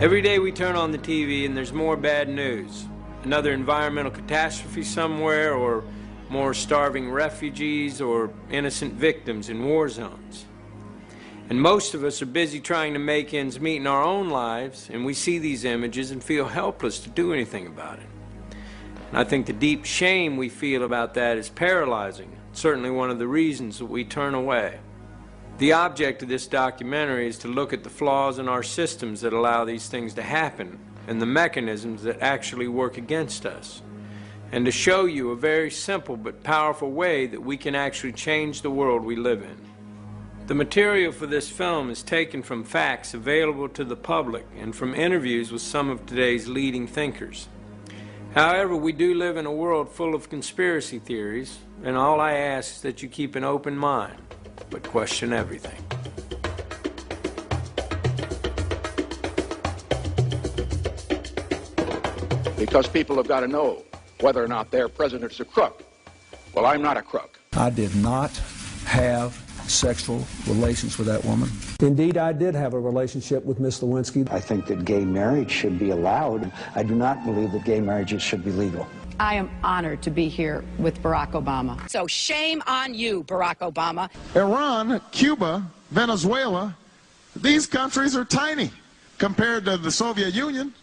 Every day we turn on the TV and there's more bad news. Another environmental catastrophe somewhere, or more starving refugees, or innocent victims in war zones. And most of us are busy trying to make ends meet in our own lives, and we see these images and feel helpless to do anything about it. And I think the deep shame we feel about that is paralyzing, certainly one of the reasons that we turn away. The object of this documentary is to look at the flaws in our systems that allow these things to happen and the mechanisms that actually work against us, and to show you a very simple but powerful way that we can actually change the world we live in. The material for this film is taken from facts available to the public and from interviews with some of today's leading thinkers. However, we do live in a world full of conspiracy theories, and all I ask is that you keep an open mind, but question everything. Because people have got to know whether or not their president's a crook. Well, I'm not a crook. I did not have sexual relations with that woman. Indeed, I did have a relationship with Miss Lewinsky. I think that gay marriage should be allowed. I do not believe that gay marriages should be legal. I am honored to be here with Barack Obama. So shame on you, Barack Obama. Iran, Cuba, Venezuela, these countries are tiny compared to the Soviet Union.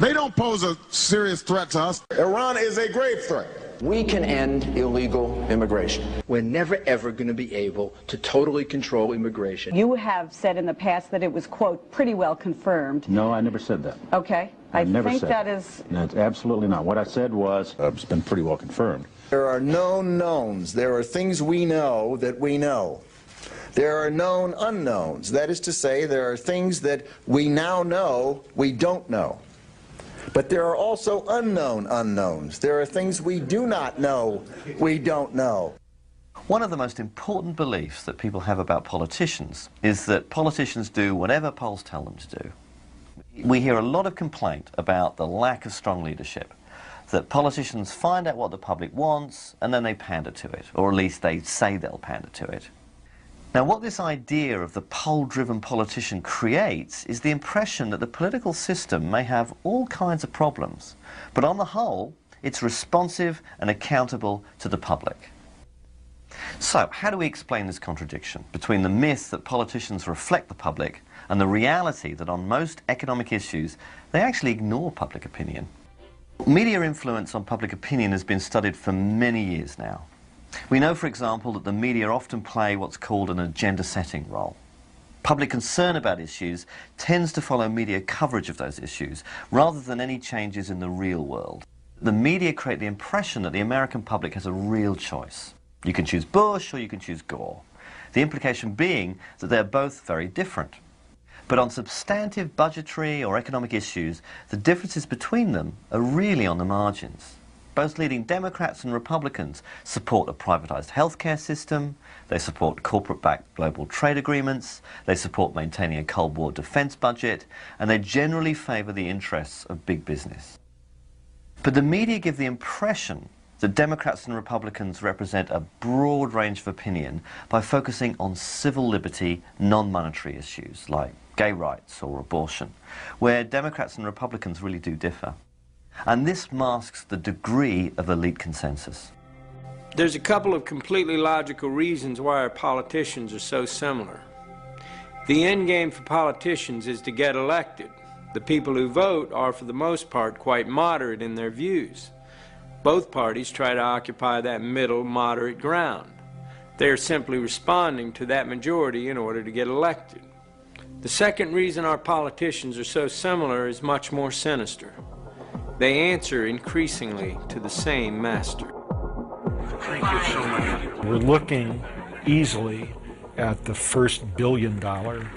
They don't pose a serious threat to us. Iran is a grave threat. We can end illegal immigration. We're never, ever going to be able to totally control immigration. You have said in the past that it was, quote, pretty well confirmed. No, I never said that. Okay. I never think said that is... No, absolutely not. What I said was, it's been pretty well confirmed. There are known knowns. There are things we know that we know. There are known unknowns. That is to say, there are things that we now know we don't know. But there are also unknown unknowns. There are things we do not know we don't know. One of the most important beliefs that people have about politicians is that politicians do whatever polls tell them to do. We hear a lot of complaint about the lack of strong leadership, that politicians find out what the public wants and then they pander to it, or at least they say they'll pander to it. Now, what this idea of the poll-driven politician creates is the impression that the political system may have all kinds of problems, but on the whole, it's responsive and accountable to the public. So, how do we explain this contradiction between the myth that politicians reflect the public and the reality that on most economic issues, they actually ignore public opinion? Media influence on public opinion has been studied for many years now. We know, for example, that the media often play what's called an agenda-setting role. Public concern about issues tends to follow media coverage of those issues, rather than any changes in the real world. The media create the impression that the American public has a real choice. You can choose Bush or you can choose Gore. The implication being that they're both very different. But on substantive budgetary or economic issues, the differences between them are really on the margins. Both leading Democrats and Republicans support a privatized healthcare system, they support corporate-backed global trade agreements, they support maintaining a Cold War defense budget, and they generally favor the interests of big business. But the media give the impression that Democrats and Republicans represent a broad range of opinion by focusing on civil liberty, non-monetary issues like gay rights or abortion, where Democrats and Republicans really do differ. And this masks the degree of elite consensus. There's a couple of completely logical reasons why our politicians are so similar. The end game for politicians is to get elected. The people who vote are, for the most part, quite moderate in their views. Both parties try to occupy that middle, moderate ground. They are simply responding to that majority in order to get elected. The second reason our politicians are so similar is much more sinister. They answer increasingly to the same master. Thank you so much. We're looking easily at the first billion-dollar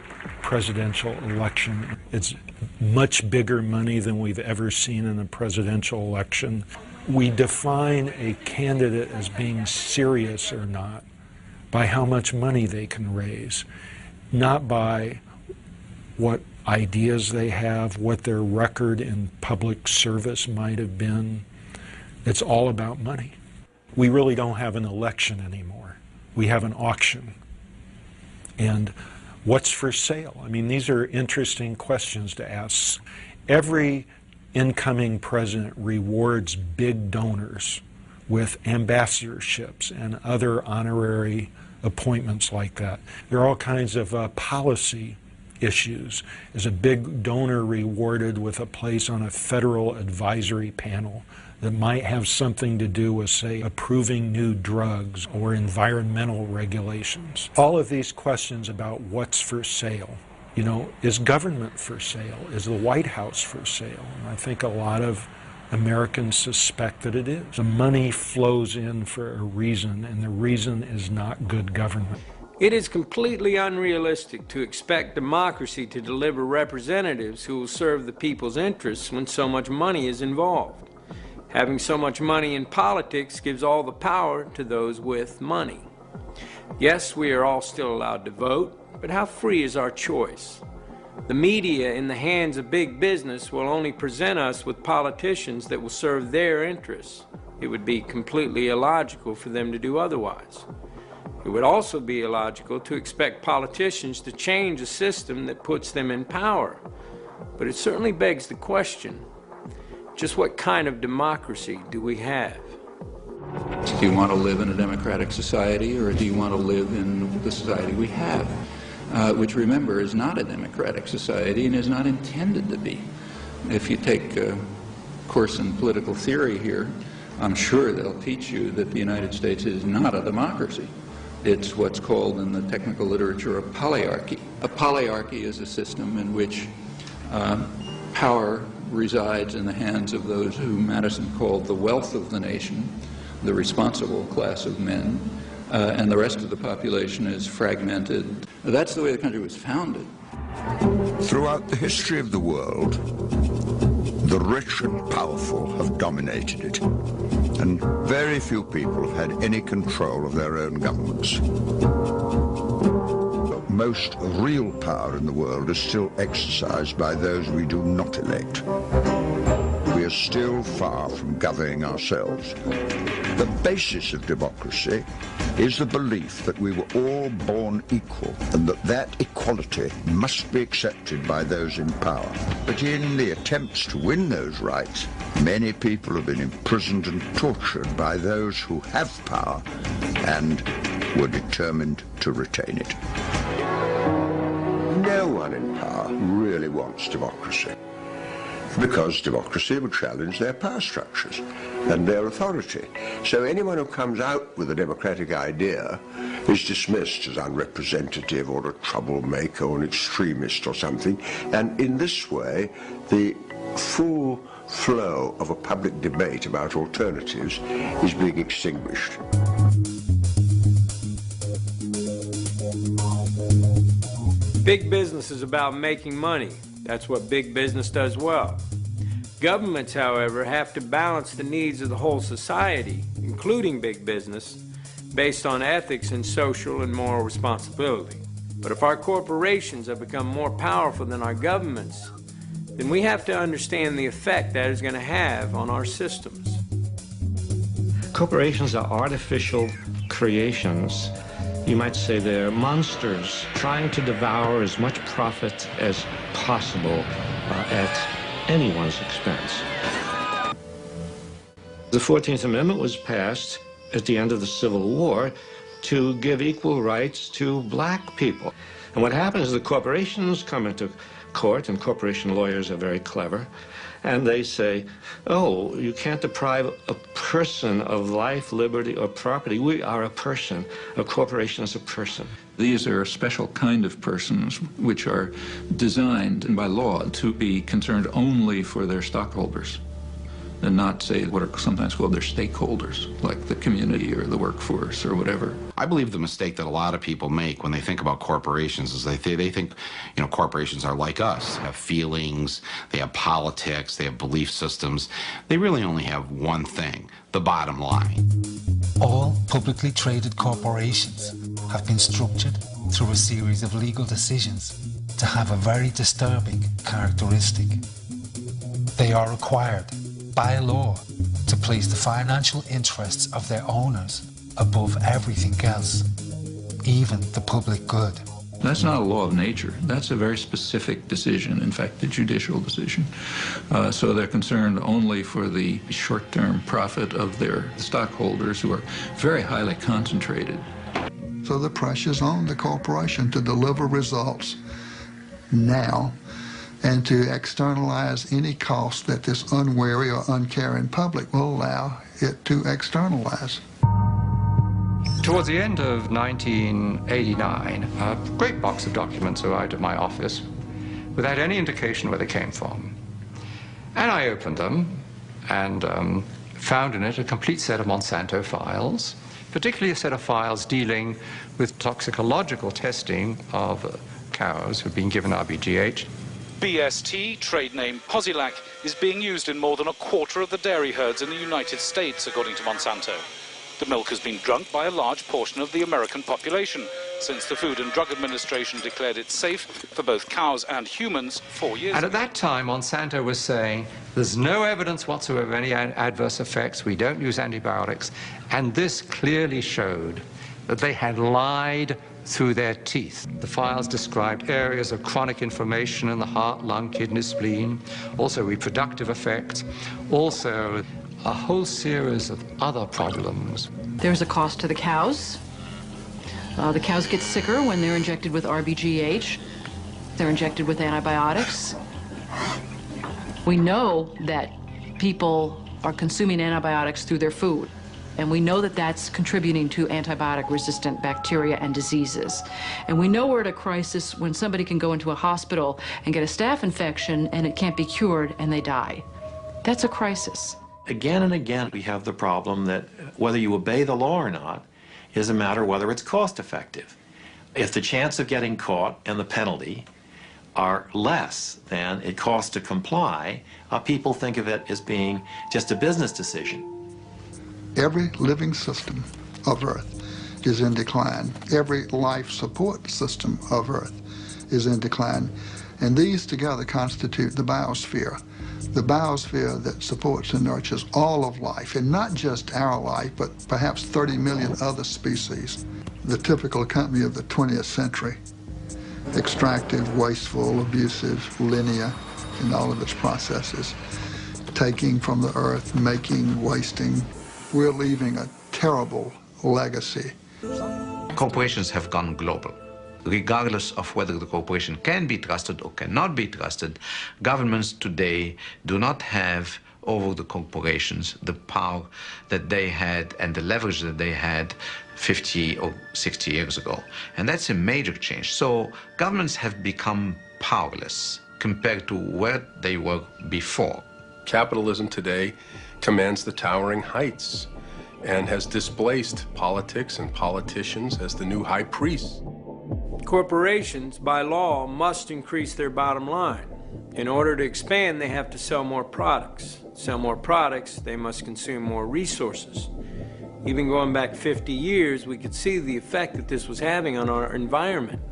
presidential election. It's much bigger money than we've ever seen in a presidential election. We define a candidate as being serious or not by how much money they can raise, not by what ideas they have, what their record in public service might have been. It's all about money. We really don't have an election anymore. We have an auction. And What's for sale? I mean, these are interesting questions to ask. Every incoming president rewards big donors with ambassadorships and other honorary appointments like that. There are all kinds of policy issues. Is a big donor rewarded with a place on a federal advisory panel that might have something to do with, say, approving new drugs or environmental regulations? All of these questions about what's for sale. You know, is government for sale? Is the White House for sale? And I think a lot of Americans suspect that it is. The money flows in for a reason, and the reason is not good government. It is completely unrealistic to expect democracy to deliver representatives who will serve the people's interests when so much money is involved. Having so much money in politics gives all the power to those with money. Yes, we are all still allowed to vote, but how free is our choice? The media in the hands of big business will only present us with politicians that will serve their interests. It would be completely illogical for them to do otherwise. It would also be illogical to expect politicians to change a system that puts them in power. But it certainly begs the question, just what kind of democracy do we have? Do you want to live in a democratic society, or do you want to live in the society we have? Which, remember, is not a democratic society and is not intended to be. If you take a course in political theory here, I'm sure they'll teach you that the United States is not a democracy. It's what's called in the technical literature a polyarchy. A polyarchy is a system in which power resides in the hands of those who Madison called the wealth of the nation, the responsible class of men, and the rest of the population is fragmented. That's the way the country was founded. Throughout the history of the world, the rich and powerful have dominated it, and very few people have had any control of their own governments. Most real power in the world is still exercised by those we do not elect. We are still far from governing ourselves. The basis of democracy is the belief that we were all born equal and that that equality must be accepted by those in power. But in the attempts to win those rights, many people have been imprisoned and tortured by those who have power and were determined to retain it. No one in power really wants democracy, because democracy would challenge their power structures and their authority. So anyone who comes out with a democratic idea is dismissed as unrepresentative or a troublemaker or an extremist or something. And in this way, the full flow of a public debate about alternatives is being extinguished. Big business is about making money. That's what big business does well. Governments, however, have to balance the needs of the whole society, including big business, based on ethics and social and moral responsibility. But if our corporations have become more powerful than our governments, then we have to understand the effect that is going to have on our systems. Corporations are artificial creations. You might say they're monsters trying to devour as much profit as possible at anyone's expense. The 14th Amendment was passed at the end of the Civil War to give equal rights to black people. And what happens is the corporations come into court, and corporation lawyers are very clever, and they say, oh, you can't deprive a person of life, liberty, or property. We are a person. A corporation is a person. These are a special kind of persons which are designed by law to be concerned only for their stockholders and not, say, what are sometimes called their stakeholders, like the community or the workforce or whatever. I believe the mistake that a lot of people make when they think about corporations is they think, you know, corporations are like us. They have feelings, they have politics, they have belief systems. They really only have one thing, the bottom line. All publicly traded corporations have been structured through a series of legal decisions to have a very disturbing characteristic. They are required by law to place the financial interests of their owners above everything else, even the public good. That's not a law of nature. That's a very specific decision, in fact, the judicial decision. So they're concerned only for the short-term profit of their stockholders, who are very highly concentrated. So the pressure's on the corporation to deliver results now and to externalize any cost that this unwary or uncaring public will allow it to externalize. Towards the end of 1989, a great box of documents arrived at my office without any indication where they came from. And I opened them and found in it a complete set of Monsanto files, particularly a set of files dealing with toxicological testing of cows who've been given RBGH. BST, trade name Posilac, is being used in more than a quarter of the dairy herds in the United States, according to Monsanto. The milk has been drunk by a large portion of the American population since the Food and Drug Administration declared it safe for both cows and humans 4 years ago. And at that time, Monsanto was saying, there's no evidence whatsoever of any adverse effects, we don't use antibiotics, and this clearly showed that they had lied through their teeth. The files described areas of chronic inflammation in the heart, lung, kidney, spleen, also reproductive effects, also a whole series of other problems. There's a cost to the cows. The cows get sicker when they're injected with RBGH. They're injected with antibiotics. We know that people are consuming antibiotics through their food, and we know that that's contributing to antibiotic-resistant bacteria and diseases. And we know we're at a crisis when somebody can go into a hospital and get a staph infection and it can't be cured and they die. That's a crisis. Again and again, we have the problem that whether you obey the law or not is a matter of whether it's cost effective. If the chance of getting caught and the penalty are less than it costs to comply, people think of it as being just a business decision. Every living system of Earth is in decline. Every life support system of Earth is in decline. And these together constitute the biosphere. The biosphere that supports and nurtures all of life, and not just our life, but perhaps 30 million other species. The typical company of the 20th century. Extractive, wasteful, abusive, linear in all of its processes. Taking from the earth, making, wasting. We're leaving a terrible legacy. Corporations have gone global. Regardless of whether the corporation can be trusted or cannot be trusted, governments today do not have over the corporations the power that they had and the leverage that they had 50 or 60 years ago. And that's a major change. So governments have become powerless compared to where they were before. Capitalism today commands the towering heights and has displaced politics and politicians as the new high priests. Corporations, by law, must increase their bottom line. In order to expand, they have to sell more products. Sell more products, they must consume more resources. Even going back 50 years, we could see the effect that this was having on our environment.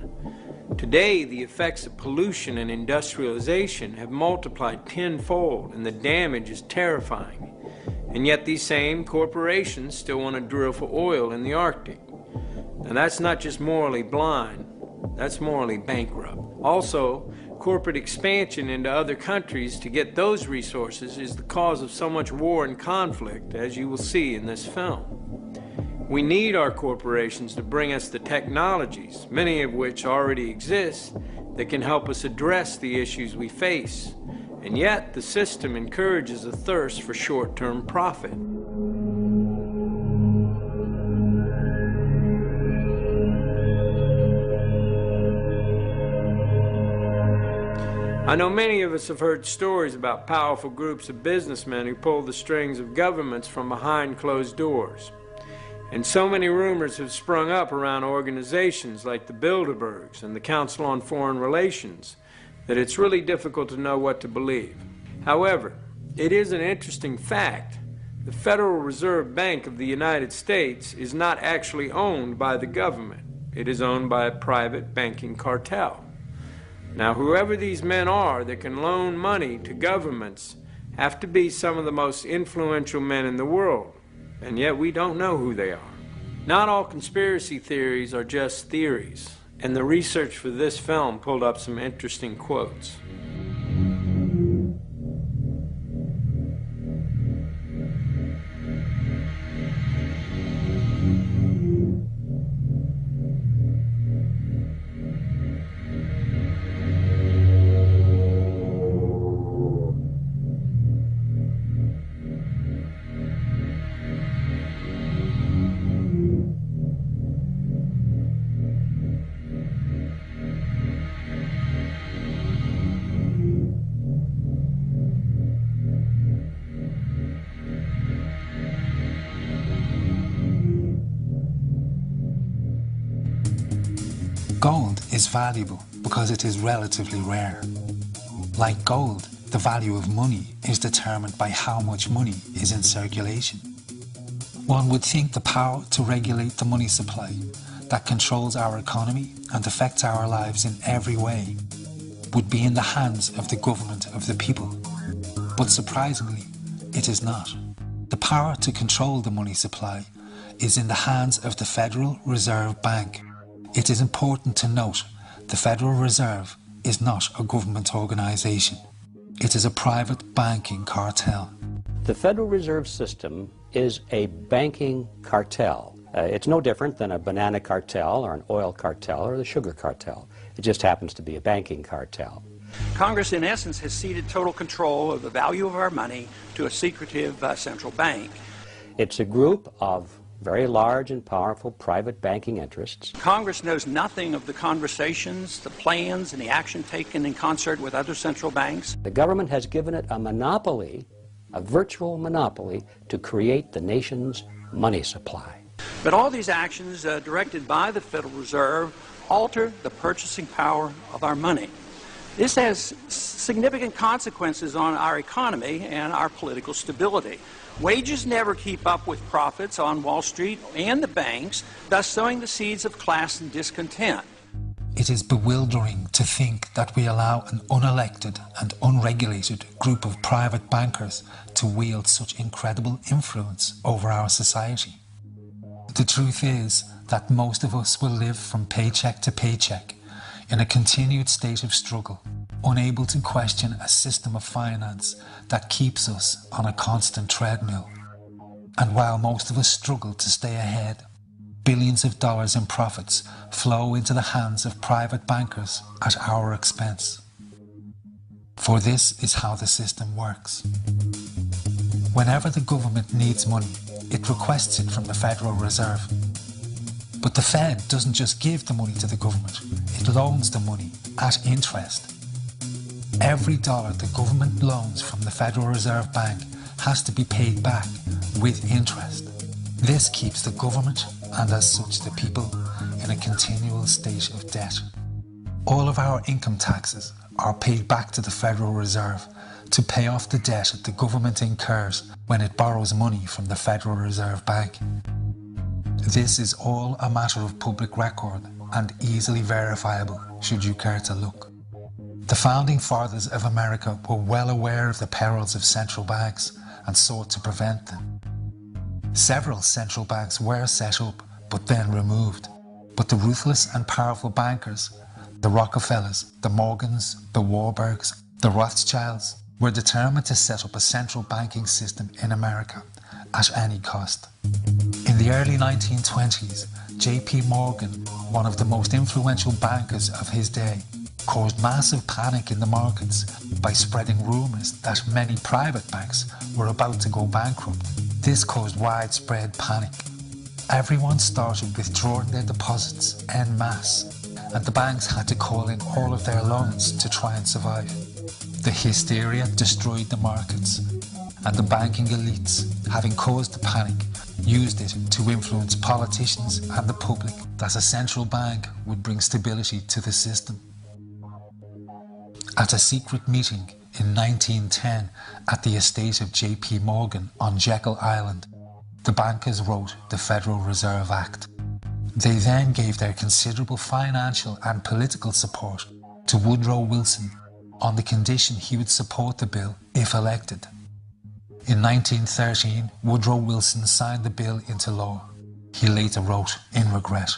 Today, the effects of pollution and industrialization have multiplied tenfold, and the damage is terrifying. And yet these same corporations still want to drill for oil in the Arctic. Now that's not just morally blind, that's morally bankrupt. Also, corporate expansion into other countries to get those resources is the cause of so much war and conflict, as you will see in this film. We need our corporations to bring us the technologies, many of which already exist, that can help us address the issues we face. And yet, the system encourages a thirst for short-term profit. I know many of us have heard stories about powerful groups of businessmen who pull the strings of governments from behind closed doors. And so many rumors have sprung up around organizations like the Bilderbergs and the Council on Foreign Relations that it's really difficult to know what to believe. However, it is an interesting fact. The Federal Reserve Bank of the United States is not actually owned by the government. It is owned by a private banking cartel. Now, whoever these men are that can loan money to governments have to be some of the most influential men in the world, and yet we don't know who they are. Not all conspiracy theories are just theories. And the research for this film pulled up some interesting quotes. Gold is valuable because it is relatively rare. Like gold, the value of money is determined by how much money is in circulation. One would think the power to regulate the money supply that controls our economy and affects our lives in every way would be in the hands of the government of the people. But surprisingly, it is not. The power to control the money supply is in the hands of the Federal Reserve Bank. It is important to note the Federal Reserve is not a government organisation. It is a private banking cartel. The Federal Reserve System is a banking cartel. It's no different than a banana cartel or an oil cartel or the sugar cartel. It just happens to be a banking cartel. Congress, in essence, has ceded total control of the value of our money to a secretive central bank. It's a group of very large and powerful private banking interests. Congress knows nothing of the conversations, the plans, and the action taken in concert with other central banks. The government has given it a monopoly, a virtual monopoly, to create the nation's money supply. But all these actions directed by the Federal Reserve alter the purchasing power of our money. This has significant consequences on our economy and our political stability. Wages never keep up with profits on Wall Street and the banks, thus sowing the seeds of class and discontent. It is bewildering to think that we allow an unelected and unregulated group of private bankers to wield such incredible influence over our society. The truth is that most of us will live from paycheck to paycheck in a continued state of struggle, unable to question a system of finance that keeps us on a constant treadmill. And while most of us struggle to stay ahead, billions of dollars in profits flow into the hands of private bankers at our expense. For this is how the system works. Whenever the government needs money, it requests it from the Federal Reserve. But the Fed doesn't just give the money to the government, it loans the money at interest. Every dollar the government loans from the Federal Reserve Bank has to be paid back with interest. This keeps the government, and as such the people, in a continual state of debt. All of our income taxes are paid back to the Federal Reserve to pay off the debt the government incurs when it borrows money from the Federal Reserve Bank. This is all a matter of public record and easily verifiable should you care to look. The founding fathers of America were well aware of the perils of central banks and sought to prevent them. Several central banks were set up but then removed. But the ruthless and powerful bankers, the Rockefellers, the Morgans, the Warburgs, the Rothschilds, were determined to set up a central banking system in America at any cost. In the early 1920s, J.P. Morgan, one of the most influential bankers of his day, caused massive panic in the markets by spreading rumours that many private banks were about to go bankrupt. This caused widespread panic. Everyone started withdrawing their deposits en masse, and the banks had to call in all of their loans to try and survive. The hysteria destroyed the markets, and the banking elites, having caused the panic, used it to influence politicians and the public that a central bank would bring stability to the system. At a secret meeting in 1910 at the estate of J.P. Morgan on Jekyll Island, the bankers wrote the Federal Reserve Act. They then gave their considerable financial and political support to Woodrow Wilson on the condition he would support the bill if elected. In 1913, Woodrow Wilson signed the bill into law. He later wrote in regret.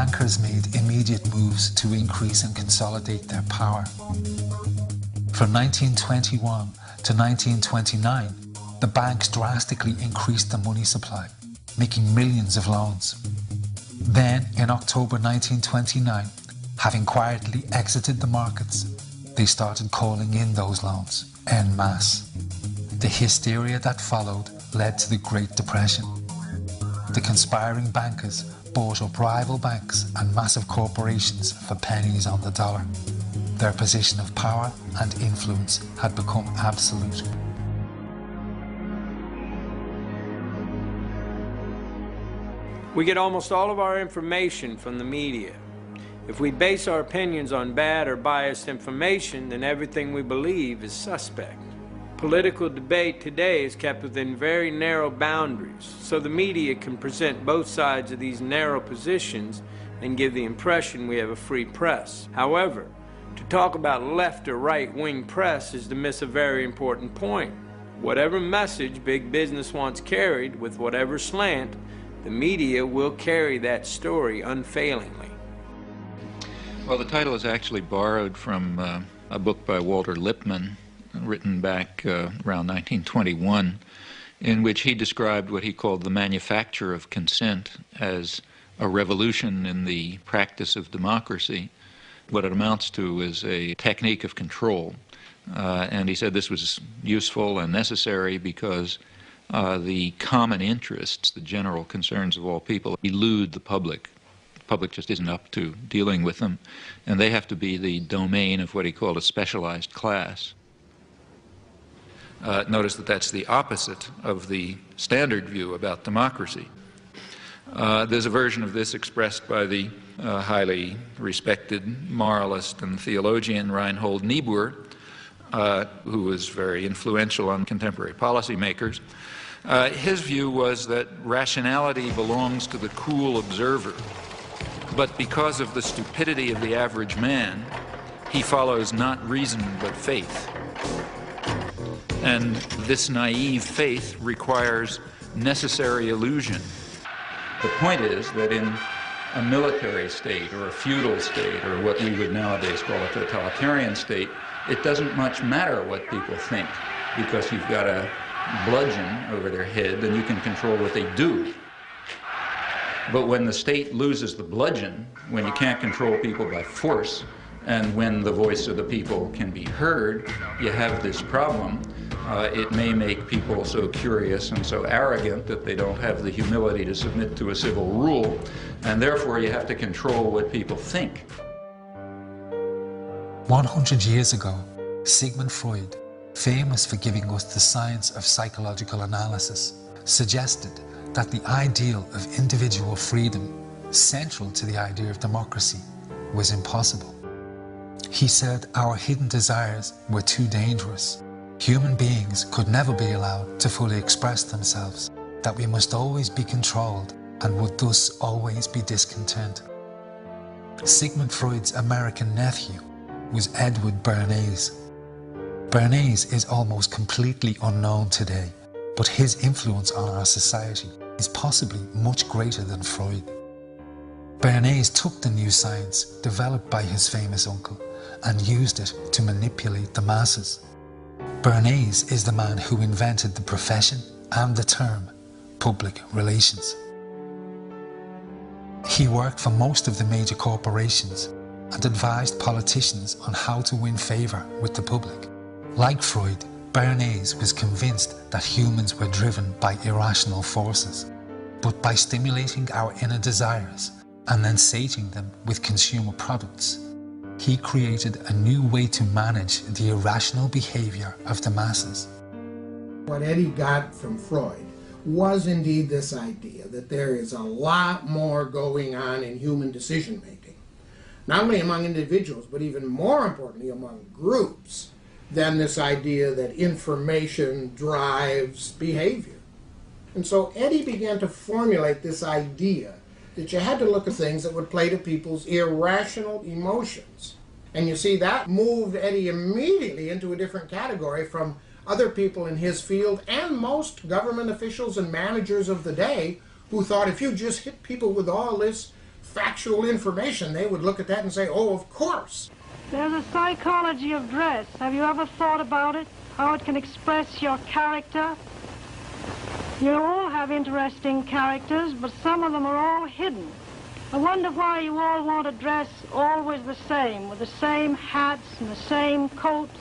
bankers made immediate moves to increase and consolidate their power. From 1921 to 1929, the banks drastically increased the money supply, making millions of loans. Then, in October 1929, having quietly exited the markets, they started calling in those loans en masse. The hysteria that followed led to the Great Depression. The conspiring bankers bought up rival banks and massive corporations for pennies on the dollar. Their position of power and influence had become absolute. We get almost all of our information from the media. If we base our opinions on bad or biased information, then everything we believe is suspect. Political debate today is kept within very narrow boundaries, so the media can present both sides of these narrow positions and give the impression we have a free press. However, to talk about left or right-wing press is to miss a very important point. Whatever message big business wants carried with whatever slant, the media will carry that story unfailingly. Well, the title is actually borrowed from a book by Walter Lippmann, written back around 1921, in which he described what he called the manufacture of consent as a revolution in the practice of democracy. What it amounts to is a technique of control. And he said this was useful and necessary because the common interests, the general concerns of all people, elude the public. The public just isn't up to dealing with them, and they have to be the domain of what he called a specialized class. Notice that that's the opposite of the standard view about democracy. There's a version of this expressed by the highly respected moralist and theologian Reinhold Niebuhr, who was very influential on contemporary policymakers. His view was that rationality belongs to the cool observer, but because of the stupidity of the average man, he follows not reason but faith. And this naive faith requires necessary illusion. The point is that in a military state or a feudal state or what we would nowadays call a totalitarian state, it doesn't much matter what people think because you've got a bludgeon over their head and you can control what they do. But when the state loses the bludgeon, when you can't control people by force, and when the voice of the people can be heard, you have this problem. It may make people so curious and so arrogant that they don't have the humility to submit to a civil rule, and therefore you have to control what people think. 100 years ago, Sigmund Freud, famous for giving us the science of psychological analysis, suggested that the ideal of individual freedom, central to the idea of democracy, was impossible. He said our hidden desires were too dangerous. Human beings could never be allowed to fully express themselves, that we must always be controlled and would thus always be discontent. Sigmund Freud's American nephew was Edward Bernays. Bernays is almost completely unknown today, but his influence on our society is possibly much greater than Freud. Bernays took the new science developed by his famous uncle and used it to manipulate the masses. Bernays is the man who invented the profession and the term public relations. He worked for most of the major corporations and advised politicians on how to win favour with the public. Like Freud, Bernays was convinced that humans were driven by irrational forces, but by stimulating our inner desires and then sating them with consumer products, he created a new way to manage the irrational behaviour of the masses. What Eddie got from Freud was indeed this idea that there is a lot more going on in human decision-making, not only among individuals, but even more importantly among groups, than this idea that information drives behavior. And so Eddie began to formulate this idea that you had to look at things that would play to people's irrational emotions. And you see, that moved Eddie immediately into a different category from other people in his field and most government officials and managers of the day who thought if you just hit people with all this factual information, they would look at that and say, oh, of course. There's a psychology of dress. Have you ever thought about it? How it can express your character? You all have interesting characters, but some of them are all hidden. I wonder why you all want to dress always the same, with the same hats and the same coats.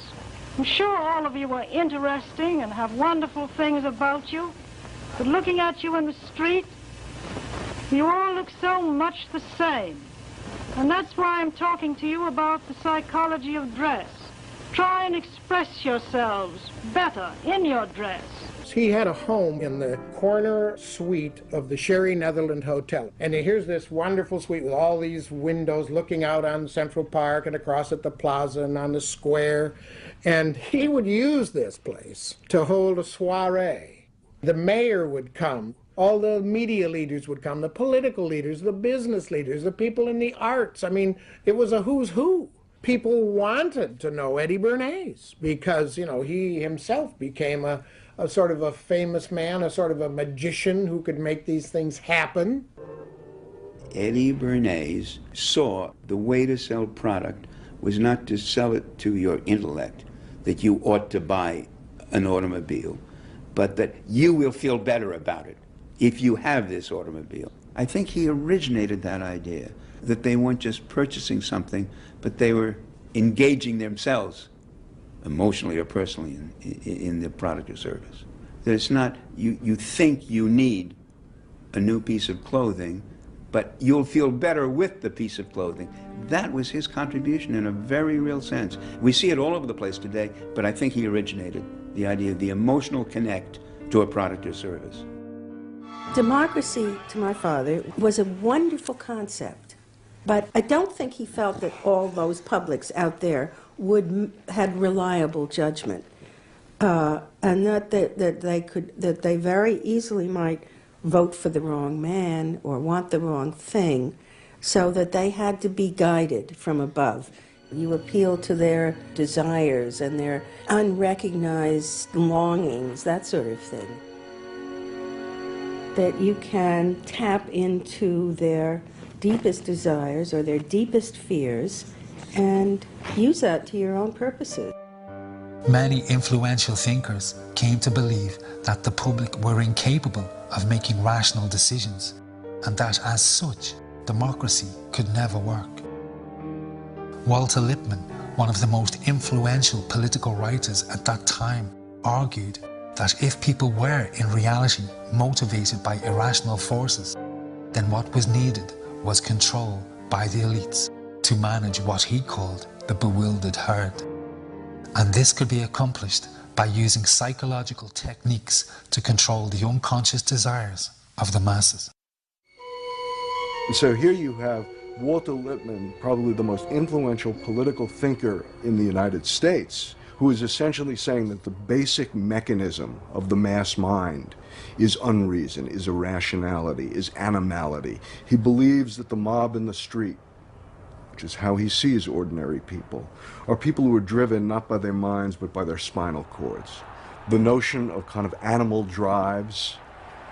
I'm sure all of you are interesting and have wonderful things about you, but looking at you in the street, you all look so much the same. And that's why I'm talking to you about the psychology of dress. Try and express yourselves better in your dress. He had a home in the corner suite of the Sherry Netherland Hotel. And here's this wonderful suite with all these windows looking out on Central Park and across at the plaza and on the square. And he would use this place to hold a soiree. The mayor would come. All the media leaders would come, the political leaders, the business leaders, the people in the arts. I mean, it was a who's who. People wanted to know Eddie Bernays because, you know, he himself became a sort of a famous man, a sort of a magician who could make these things happen. Eddie Bernays saw the way to sell product was not to sell it to your intellect, that you ought to buy an automobile, but that you will feel better about it if you have this automobile. I think he originated that idea, that they weren't just purchasing something, but they were engaging themselves emotionally or personally in the product or service. That it's not, you think you need a new piece of clothing, but you'll feel better with the piece of clothing. That was his contribution in a very real sense. We see it all over the place today, but I think he originated the idea of the emotional connect to a product or service. Democracy, to my father, was a wonderful concept, but I don't think he felt that all those publics out there had reliable judgment, and that they very easily might vote for the wrong man or want the wrong thing, so that they had to be guided from above. You appeal to their desires and their unrecognized longings, that sort of thing. That you can tap into their deepest desires or their deepest fears and use that to your own purposes. Many influential thinkers came to believe that the public were incapable of making rational decisions, and that as such, democracy could never work. Walter Lippmann, one of the most influential political writers at that time, argued that if people were in reality motivated by irrational forces, then what was needed was control by the elites to manage what he called the bewildered herd. And this could be accomplished by using psychological techniques to control the unconscious desires of the masses. So here you have Walter Lippmann, probably the most influential political thinker in the United States, who is essentially saying that the basic mechanism of the mass mind is unreason, is irrationality, is animality. He believes that the mob in the street, which is how he sees ordinary people, are people who are driven not by their minds but by their spinal cords. The notion of kind of animal drives,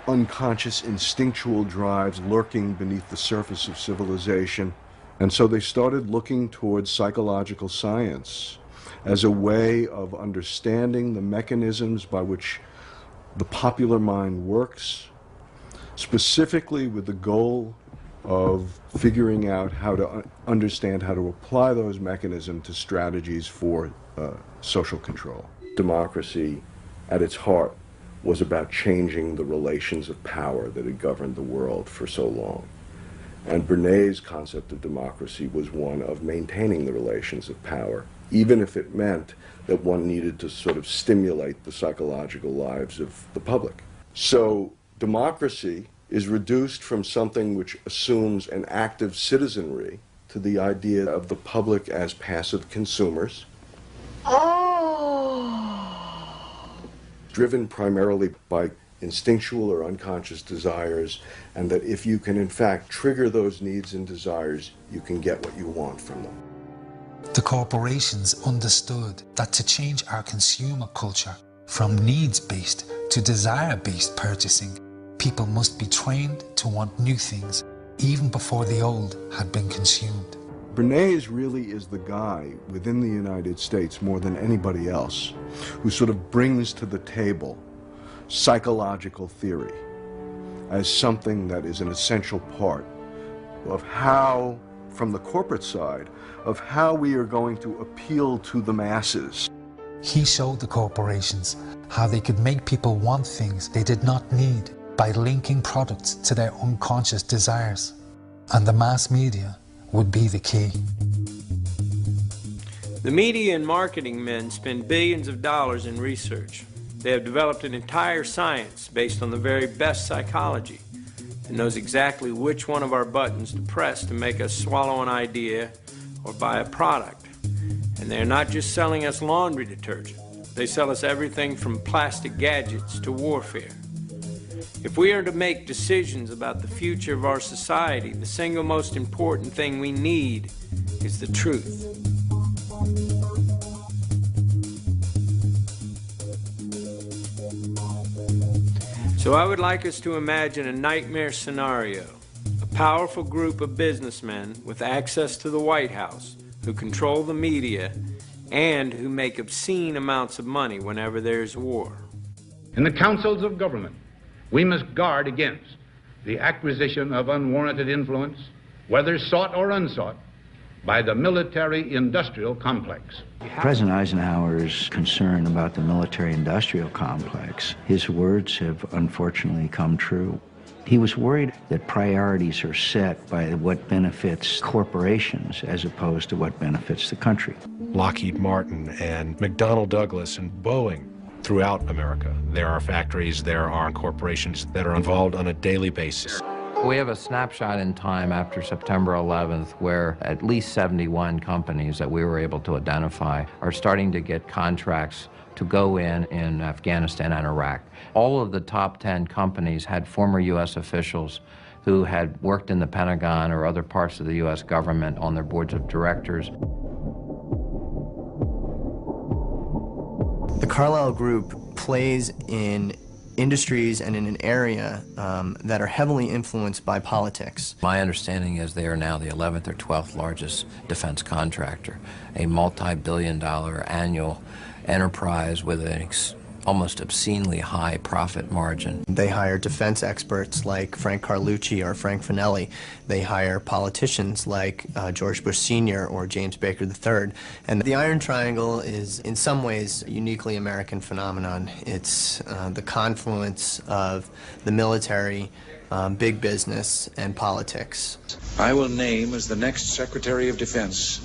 unconscious instinctual drives lurking beneath the surface of civilization. And so they started looking towards psychological science as a way of understanding the mechanisms by which the popular mind works, specifically with the goal of figuring out how to understand how to apply those mechanisms to strategies for social control. Democracy, at its heart, was about changing the relations of power that had governed the world for so long. And Bernays' concept of democracy was one of maintaining the relations of power, even if it meant that one needed to sort of stimulate the psychological lives of the public. So democracy is reduced from something which assumes an active citizenry to the idea of the public as passive consumers. Driven primarily by instinctual or unconscious desires, and that if you can in fact trigger those needs and desires, you can get what you want from them. The corporations understood that to change our consumer culture from needs-based to desire-based purchasing, people must be trained to want new things even before the old had been consumed. Bernays really is the guy within the United States, more than anybody else, who sort of brings to the table psychological theory as something that is an essential part of how, from the corporate side, of how we are going to appeal to the masses. He showed the corporations how they could make people want things they did not need by linking products to their unconscious desires. And the mass media would be the key. The media and marketing men spend billions of dollars in research. They have developed an entire science based on the very best psychology and knows exactly which one of our buttons to press to make us swallow an idea or buy a product. And they're not just selling us laundry detergent. They sell us everything from plastic gadgets to warfare. If we are to make decisions about the future of our society, the single most important thing we need is the truth. So I would like us to imagine a nightmare scenario. A powerful group of businessmen with access to the White House who control the media and who make obscene amounts of money whenever there's war. In the councils of government, we must guard against the acquisition of unwarranted influence, whether sought or unsought, by the military-industrial complex. President Eisenhower's concern about the military-industrial complex, his words have unfortunately come true. He was worried that priorities are set by what benefits corporations as opposed to what benefits the country. Lockheed Martin and McDonnell Douglas and Boeing throughout America. There are factories, there are corporations that are involved on a daily basis. We have a snapshot in time after September 11th where at least 71 companies that we were able to identify are starting to get contracts to go in Afghanistan and Iraq. All of the top 10 companies had former U.S. officials who had worked in the Pentagon or other parts of the U.S. government on their boards of directors. The Carlyle Group plays in industries and in an area that are heavily influenced by politics. My understanding is they are now the 11th or 12th largest defense contractor, a multi-billion-dollar annual enterprise with an almost obscenely high profit margin. They hire defense experts like Frank Carlucci or Frank Finelli. They hire politicians like George Bush Sr. or James Baker III. And the Iron Triangle is in some ways a uniquely American phenomenon. It's the confluence of the military, big business, and politics. I will name as the next Secretary of Defense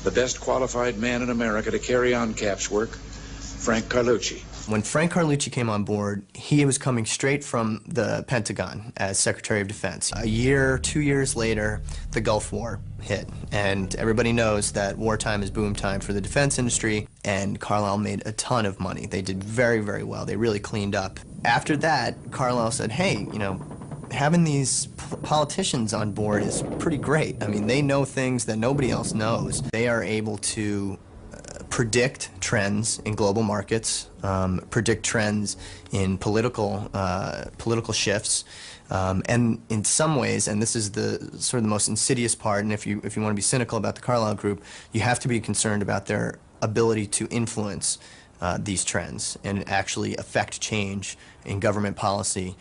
the best qualified man in America to carry on CAP's work, Frank Carlucci. When Frank Carlucci came on board, he was coming straight from the Pentagon as Secretary of Defense. A year, 2 years later, the Gulf War hit, and everybody knows that wartime is boom time for the defense industry, and Carlyle made a ton of money. They did very, very well. They really cleaned up. After that, Carlyle said, hey, you know, having these politicians on board is pretty great. I mean, they know things that nobody else knows. They are able to predict trends in global markets, predict trends in political shifts, and in some ways, and this is the sort of the most insidious part, and if you want to be cynical about the Carlyle Group, you have to be concerned about their ability to influence these trends and actually affect change in government policy,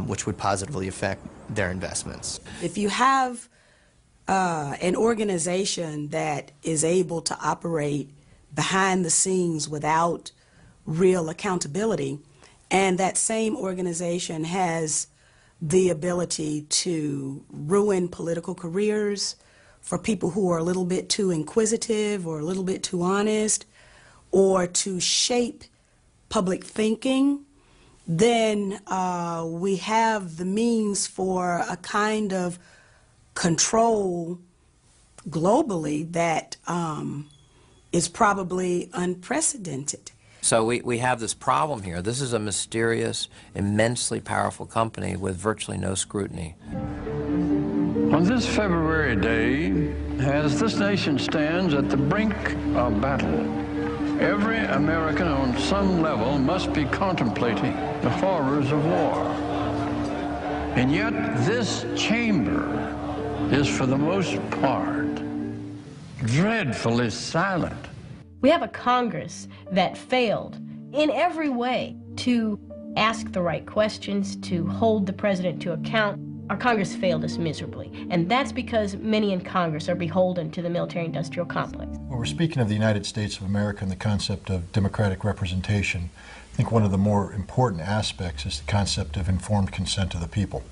which would positively affect their investments. If you have an organization that is able to operate behind the scenes without real accountability, and that same organization has the ability to ruin political careers for people who are a little bit too inquisitive or a little bit too honest, or to shape public thinking, then we have the means for a kind of control globally that is probably unprecedented. So we have this problem here. This is a mysterious, immensely powerful company with virtually no scrutiny. On this February day, as this nation stands at the brink of battle, every American on some level must be contemplating the horrors of war. And yet this chamber is for the most part dreadfully silent. We have a Congress that failed in every way to ask the right questions, to hold the president to account. Our Congress failed us miserably, and that's because many in Congress are beholden to the military-industrial complex. When we're speaking of the United States of America and the concept of democratic representation, I think one of the more important aspects is the concept of informed consent of the people.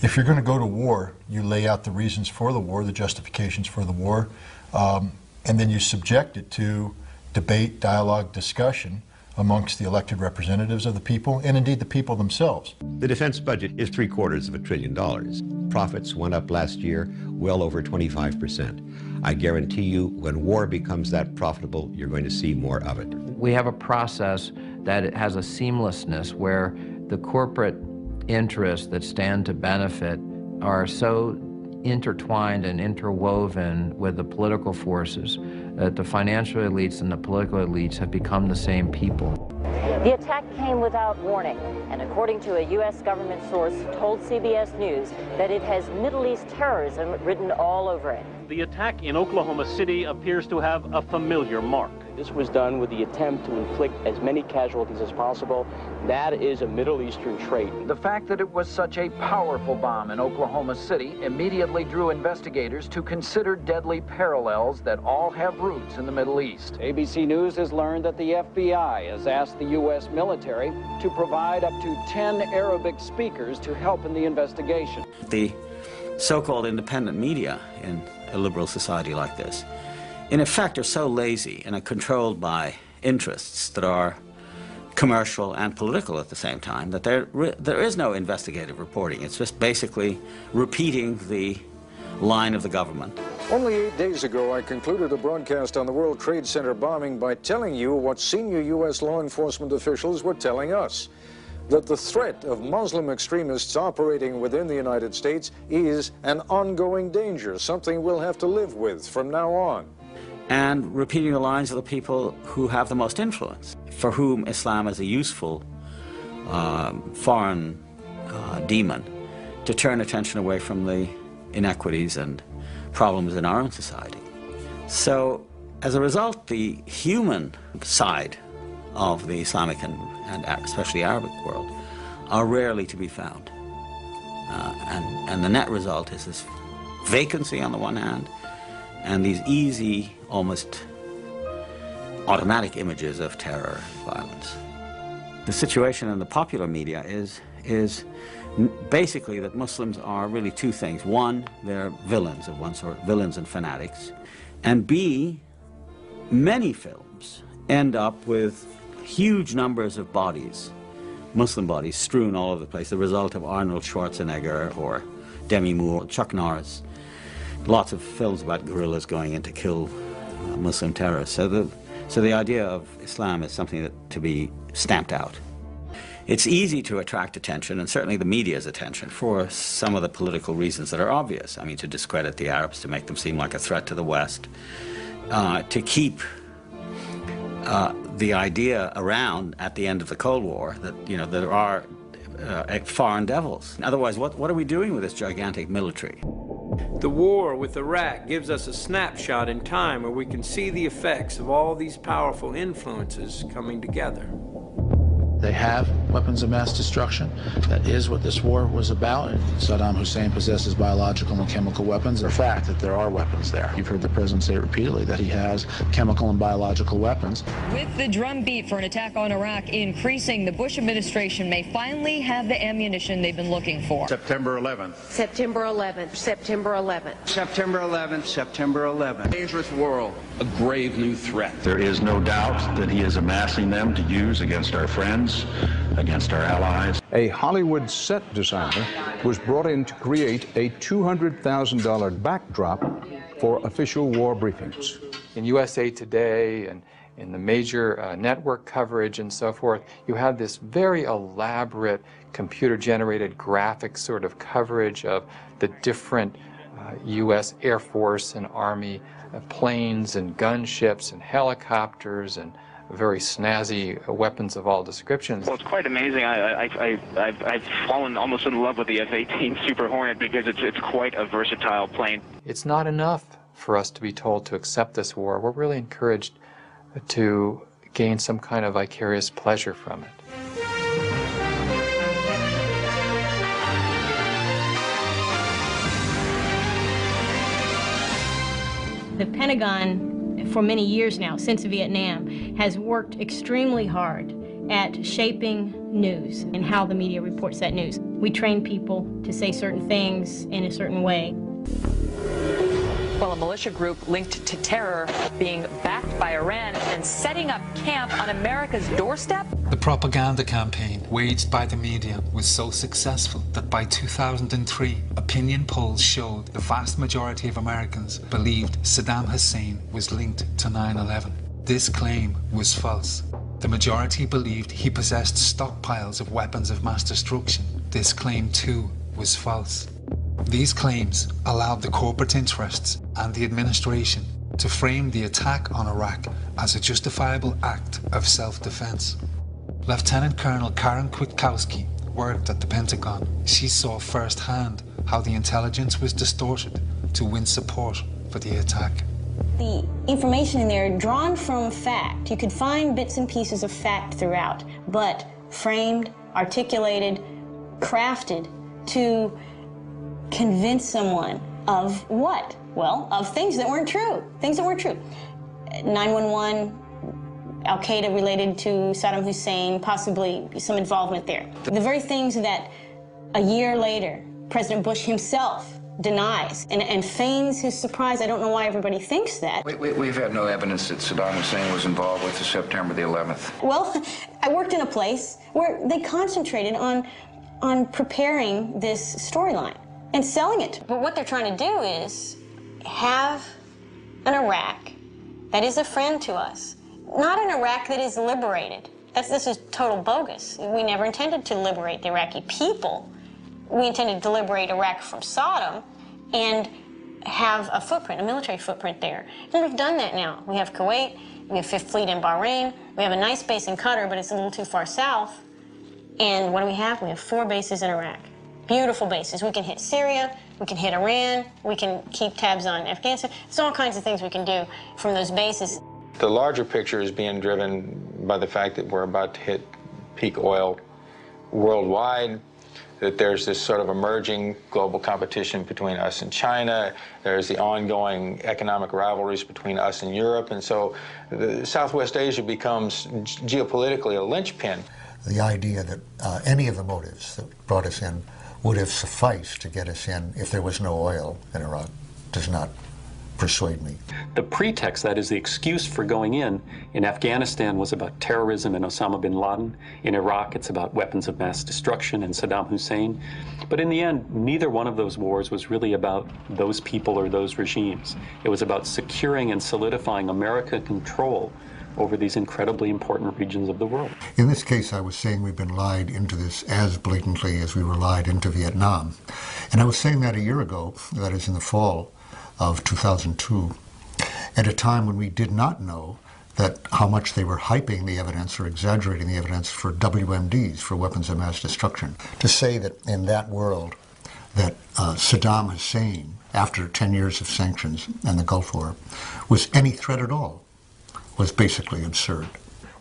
If you're going to go to war, you lay out the reasons for the war, the justifications for the war, and then you subject it to debate, dialogue, discussion amongst the elected representatives of the people and indeed the people themselves. The defense budget is $750 billion. Profits went up last year well over 25%. I guarantee you when war becomes that profitable, you're going to see more of it. We have a process that it has a seamlessness where the corporate interests that stand to benefit are so intertwined and interwoven with the political forces that the financial elites and the political elites have become the same people. The attack came without warning, and according to a U.S. government source, told CBS News that it has Middle East terrorism written all over it. The attack in Oklahoma City appears to have a familiar mark. This was done with the attempt to inflict as many casualties as possible. That is a Middle Eastern trait. The fact that it was such a powerful bomb in Oklahoma City immediately drew investigators to consider deadly parallels that all have roots in the Middle East. ABC News has learned that the FBI has asked the U.S. military to provide up to 10 Arabic speakers to help in the investigation. The so-called independent media in a liberal society like this, in effect, are so lazy and are controlled by interests that are commercial and political at the same time that there is no investigative reporting. It's just basically repeating the line of the government. Only 8 days ago, I concluded a broadcast on the World Trade Center bombing by telling you what senior U.S. law enforcement officials were telling us, that the threat of Muslim extremists operating within the United States is an ongoing danger, something we'll have to live with from now on. And repeating the lines of the people who have the most influence, for whom Islam is a useful foreign demon to turn attention away from the inequities and problems in our own society. So, as a result, the human side of the Islamic and especially Arabic world are rarely to be found. And the net result is this vacancy on the one hand, and these easy, almost automatic images of terror and violence. The situation in the popular media is basically that Muslims are really two things. One, they're villains of one sort, villains and fanatics. And B, many films end up with huge numbers of bodies, Muslim bodies, strewn all over the place, the result of Arnold Schwarzenegger or Demi Moore, Chuck Norris. Lots of films about guerrillas going in to kill Muslim terrorists. So the idea of Islam is something to be stamped out. It's easy to attract attention, and certainly the media's attention, for some of the political reasons that are obvious. I mean, to discredit the Arabs, to make them seem like a threat to the West, to keep the idea around at the end of the Cold War that, you know, there are foreign devils. Otherwise, what are we doing with this gigantic military? The war with Iraq gives us a snapshot in time where we can see the effects of all these powerful influences coming together. They have weapons of mass destruction. That is what this war was about. Saddam Hussein possesses biological and chemical weapons. The fact that there are weapons there. You've heard the president say repeatedly that he has chemical and biological weapons. With the drumbeat for an attack on Iraq increasing, the Bush administration may finally have the ammunition they've been looking for. September 11th. September 11th. September 11th. September 11th. September 11th. Dangerous world. A grave new threat. There is no doubt that he is amassing them to use against our friends, against our allies. A Hollywood set designer was brought in to create a $200,000 backdrop for official war briefings. In USA Today and in the major network coverage and so forth, you have this very elaborate computer-generated graphic sort of coverage of the different U.S. Air Force and Army planes and gunships and helicopters and very snazzy weapons of all descriptions. Well, it's quite amazing. I've fallen almost in love with the F-18 Super Hornet because it's quite a versatile plane. It's not enough for us to be told to accept this war. We're really encouraged to gain some kind of vicarious pleasure from it. The Pentagon, for many years now, since Vietnam, has worked extremely hard at shaping news and how the media reports that news. We train people to say certain things in a certain way. Well, a militia group linked to terror being backed by Iran and setting up camp on America's doorstep? The propaganda campaign waged by the media was so successful that by 2003, opinion polls showed the vast majority of Americans believed Saddam Hussein was linked to 9/11. This claim was false. The majority believed he possessed stockpiles of weapons of mass destruction. This claim, too, was false. These claims allowed the corporate interests and the administration to frame the attack on Iraq as a justifiable act of self-defense. Lieutenant Colonel Karen Kwiatkowski worked at the Pentagon. She saw firsthand how the intelligence was distorted to win support for the attack. The information in there drawn from fact. You could find bits and pieces of fact throughout, but framed, articulated, crafted to convince someone of what? Well, of things that weren't true. Things that weren't true. 9/11, Al-Qaeda related to Saddam Hussein, possibly some involvement there. The very things that a year later, President Bush himself denies and feigns his surprise. I don't know why everybody thinks that. We've had no evidence that Saddam Hussein was involved with the September the 11th. Well, I worked in a place where they concentrated on preparing this storyline and selling it. But what they're trying to do is have an Iraq that is a friend to us, not an Iraq that is liberated. This is total bogus. We never intended to liberate the Iraqi people. We intended to liberate Iraq from Saddam and have a footprint, a military footprint there. And we've done that now. We have Kuwait, we have Fifth Fleet in Bahrain, we have a nice base in Qatar, but it's a little too far south. And what do we have? We have 4 bases in Iraq. Beautiful bases. We can hit Syria, we can hit Iran, we can keep tabs on Afghanistan. There's all kinds of things we can do from those bases. The larger picture is being driven by the fact that we're about to hit peak oil worldwide, that there's this sort of emerging global competition between us and China. There's the ongoing economic rivalries between us and Europe. And so Southwest Asia becomes geopolitically a linchpin. The idea that any of the motives that brought us in would have sufficed to get us in if there was no oil in Iraq does not persuade me. The pretext, that is the excuse for going in Afghanistan was about terrorism and Osama bin Laden. In Iraq, it's about weapons of mass destruction and Saddam Hussein. But in the end, neither one of those wars was really about those people or those regimes. It was about securing and solidifying American control over these incredibly important regions of the world. In this case, I was saying we've been lied into this as blatantly as we were lied into Vietnam. And I was saying that a year ago, that is in the fall of 2002, at a time when we did not know that how much they were hyping the evidence or exaggerating the evidence for WMDs, for weapons of mass destruction. To say that in that world that Saddam Hussein, after 10 years of sanctions and the Gulf War, was any threat at all was basically absurd.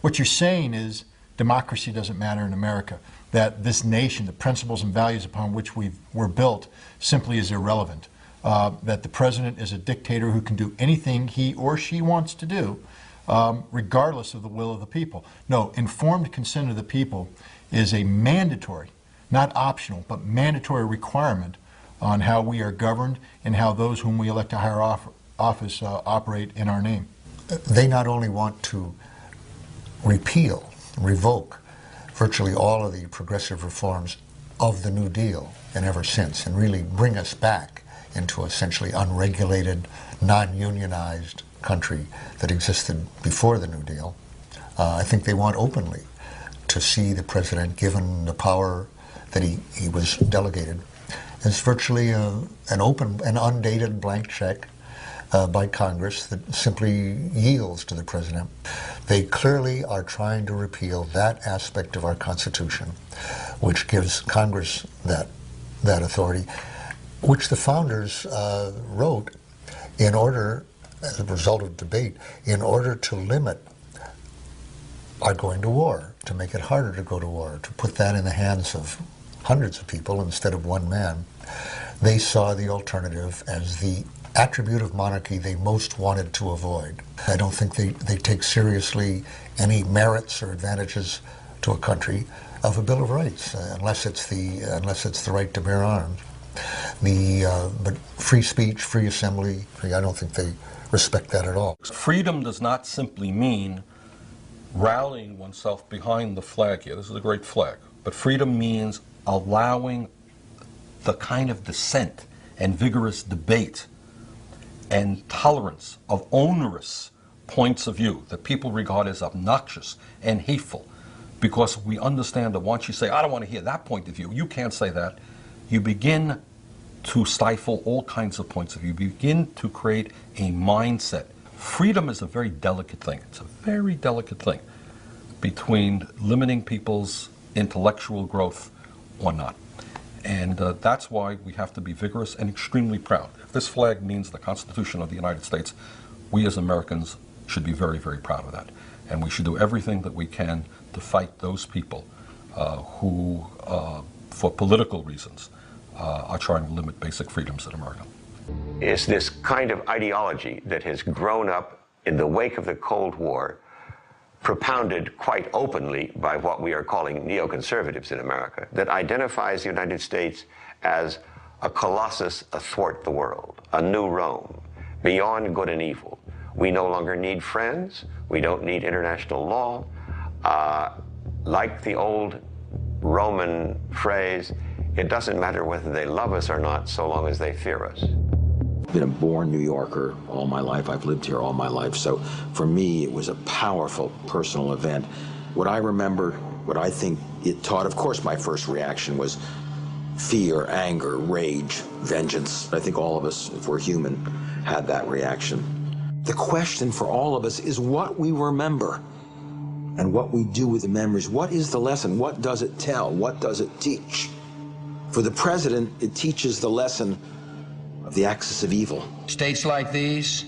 What you're saying is democracy doesn't matter in America, that this nation, the principles and values upon which we're built, simply is irrelevant. That the president is a dictator who can do anything he or she wants to do, regardless of the will of the people. No, informed consent of the people is a mandatory, not optional, but mandatory requirement on how we are governed and how those whom we elect to higher office operate in our name. They not only want to repeal, revoke virtually all of the progressive reforms of the New Deal and ever since, and really bring us back into essentially unregulated, non-unionized country that existed before the New Deal. I think they want openly to see the president, given the power that he was delegated, as virtually an open and undated blank check by Congress that simply yields to the president. They clearly are trying to repeal that aspect of our Constitution, which gives Congress that authority, which the founders wrote in order, as a result of debate, in order to limit our going to war, to make it harder to go to war, to put that in the hands of hundreds of people instead of one man. They saw the alternative as the attribute of monarchy they most wanted to avoid. I don't think they take seriously any merits or advantages to a country of a Bill of Rights, unless it's the right to bear arms. But free speech, free assembly, I don't think they respect that at all. Freedom does not simply mean rallying oneself behind the flag here. This is a great flag. But freedom means allowing the kind of dissent and vigorous debate and tolerance of onerous points of view that people regard as obnoxious and hateful, because we understand that once you say, I don't want to hear that point of view, you can't say that, you begin to stifle all kinds of points of view. You begin to create a mindset. Freedom is a very delicate thing. It's a very delicate thing between limiting people's intellectual growth or not. And that's why we have to be vigorous and extremely proud. If this flag means the Constitution of the United States, we as Americans should be very, very proud of that. And we should do everything that we can to fight those people who, for political reasons, are trying to limit basic freedoms in America. It's this kind of ideology that has grown up in the wake of the Cold War, propounded quite openly by what we are calling neoconservatives in America, that identifies the United States as a colossus athwart the world, a new Rome, beyond good and evil. We no longer need friends. We don't need international law. Like the old Roman phrase, it doesn't matter whether they love us or not, so long as they fear us. I've been a born New Yorker all my life. I've lived here all my life. So for me, it was a powerful personal event. What I remember, what I think it taught, of course, my first reaction was fear, anger, rage, vengeance. I think all of us, if we're human, had that reaction. The question for all of us is what we remember and what we do with the memories. What is the lesson? What does it tell? What does it teach? For the president, it teaches the lesson of the axis of evil. States like these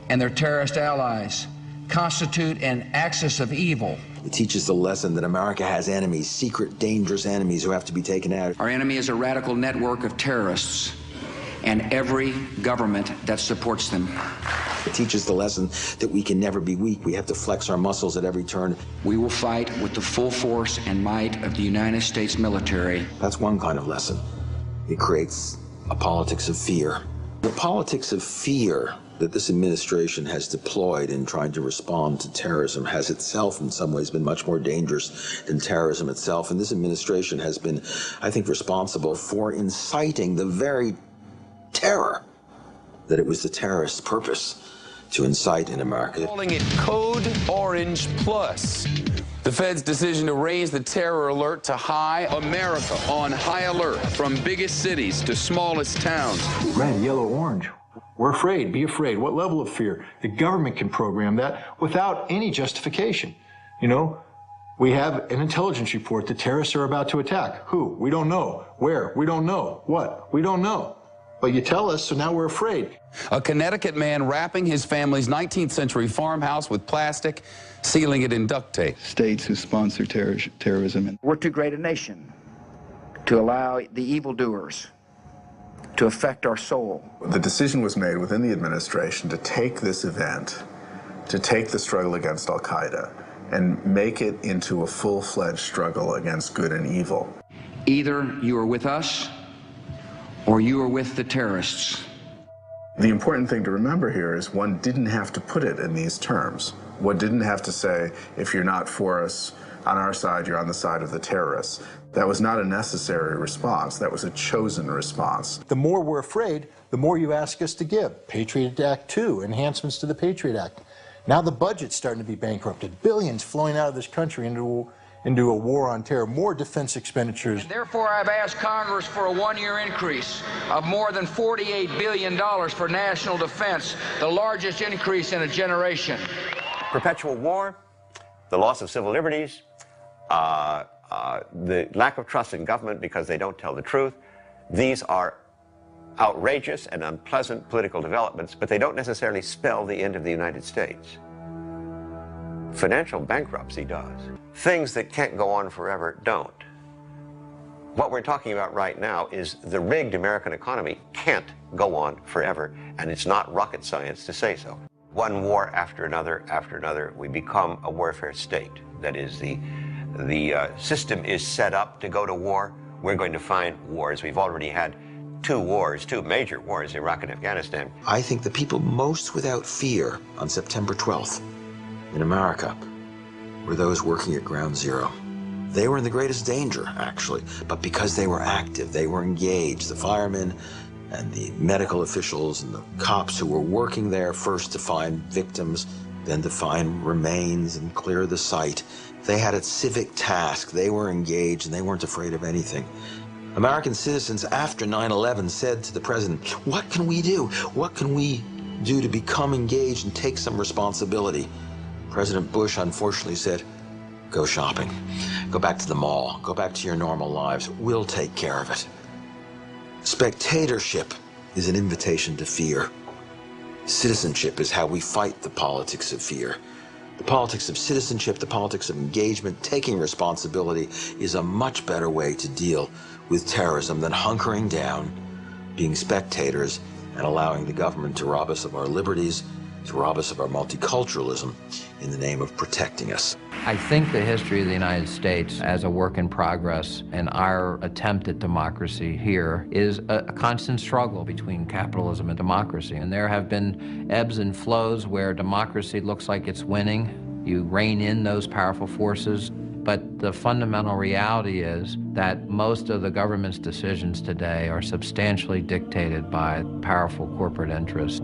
and their terrorist allies constitute an axis of evil. It teaches the lesson that America has enemies, secret, dangerous enemies who have to be taken out. Our enemy is a radical network of terrorists and every government that supports them. It teaches the lesson that we can never be weak. We have to flex our muscles at every turn. We will fight with the full force and might of the United States military. That's one kind of lesson. It creates a politics of fear. The politics of fear that this administration has deployed in trying to respond to terrorism has itself in some ways been much more dangerous than terrorism itself. And this administration has been, I think, responsible for inciting the very terror that it was the terrorists' purpose to incite in America. Calling it Code Orange Plus. The Fed's decision to raise the terror alert to high. America on high alert from biggest cities to smallest towns. Red, yellow, orange. We're afraid. Be afraid. What level of fear? The government can program that without any justification. You know, we have an intelligence report that terrorists are about to attack. Who? We don't know. Where? We don't know. What? We don't know. But you tell us, so now we're afraid. A Connecticut man wrapping his family's 19th century farmhouse with plastic, sealing it in duct tape. States who sponsor terrorism. We're too great a nation to allow the evildoers to affect our soul. The decision was made within the administration to take this event, to take the struggle against Al-Qaeda, and make it into a full-fledged struggle against good and evil. Either you are with us, or you are with the terrorists. The important thing to remember here is one didn't have to put it in these terms. One didn't have to say, if you're not for us, on our side, you're on the side of the terrorists. That was not a necessary response. That was a chosen response. The more we're afraid, the more you ask us to give. Patriot Act 2, enhancements to the Patriot Act. Now the budget's starting to be bankrupted. Billions flowing out of this country into into a war on terror, more defense expenditures. Therefore, I've asked Congress for a one-year increase of more than $48 billion for national defense, the largest increase in a generation. Perpetual war, the loss of civil liberties, the lack of trust in government because they don't tell the truth. These are outrageous and unpleasant political developments, but they don't necessarily spell the end of the United States. Financial bankruptcy does. Things that can't go on forever don't. What we're talking about right now is the rigged American economy can't go on forever, and it's not rocket science to say so. One war after another, we become a warfare state. That is, the system is set up to go to war. We're going to find wars. We've already had two major wars, Iraq and Afghanistan. I think the people most without fear on September 12th in America were those working at Ground Zero. They were in the greatest danger, actually, but because they were active, they were engaged. The firemen and the medical officials and the cops who were working there first to find victims, then to find remains and clear the site. They had a civic task. They were engaged and they weren't afraid of anything. American citizens after 9/11 said to the president, what can we do? What can we do to become engaged and take some responsibility? President Bush unfortunately said, go shopping. Go back to the mall. Go back to your normal lives. We'll take care of it. Spectatorship is an invitation to fear. Citizenship is how we fight the politics of fear. The politics of citizenship, the politics of engagement, taking responsibility is a much better way to deal with terrorism than hunkering down, being spectators, and allowing the government to rob us of our liberties, to rob us of our multiculturalism in the name of protecting us. I think the history of the United States as a work in progress and our attempt at democracy here is a constant struggle between capitalism and democracy. And there have been ebbs and flows where democracy looks like it's winning. You rein in those powerful forces. But the fundamental reality is that most of the government's decisions today are substantially dictated by powerful corporate interests.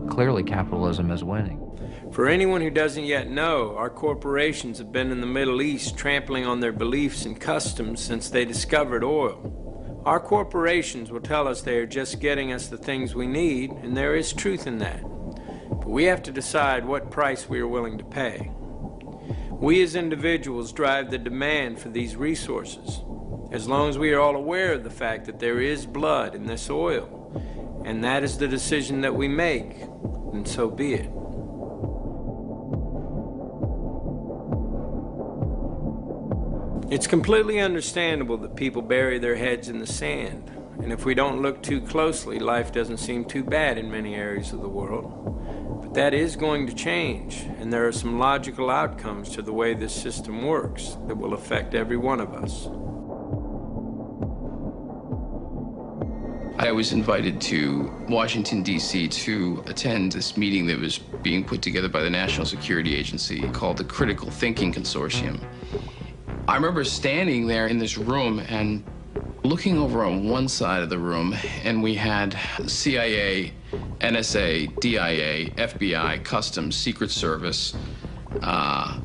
Clearly, capitalism is winning. For anyone who doesn't yet know, our corporations have been in the Middle East trampling on their beliefs and customs since they discovered oil. Our corporations will tell us they are just getting us the things we need, and there is truth in that. But we have to decide what price we are willing to pay. We as individuals drive the demand for these resources, as long as we are all aware of the fact that there is blood in this oil, and that is the decision that we make, and so be it. It's completely understandable that people bury their heads in the sand, and if we don't look too closely, life doesn't seem too bad in many areas of the world. But that is going to change, and there are some logical outcomes to the way this system works that will affect every one of us. I was invited to Washington, D.C. to attend this meeting that was being put together by the National Security Agency called the Critical Thinking Consortium. I remember standing there in this room and looking over on one side of the room, and we had CIA, NSA, DIA, FBI, Customs, Secret Service, and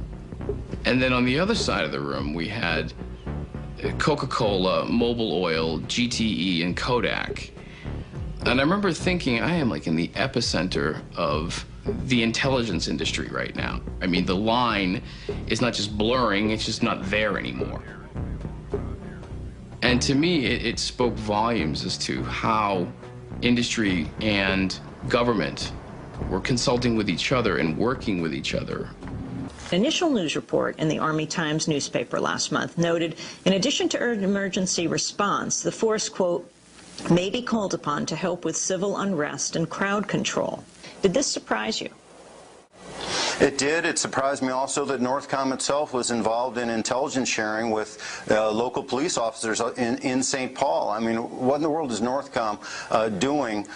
then on the other side of the room we had Coca-Cola, Mobil Oil, GTE, and Kodak. And I remember thinking, I am like in the epicenter of the intelligence industry right now. I mean, the line is not just blurring, it's just not there anymore. And to me, it spoke volumes as to how industry and government were consulting with each other and working with each other. An initial news report in the Army Times newspaper last month noted, in addition to emergency response, the force, quote, may be called upon to help with civil unrest and crowd control. Did this surprise you? It did. It surprised me also that Northcom itself was involved in intelligence sharing with local police officers in St. Paul. I mean, what in the world is Northcom doing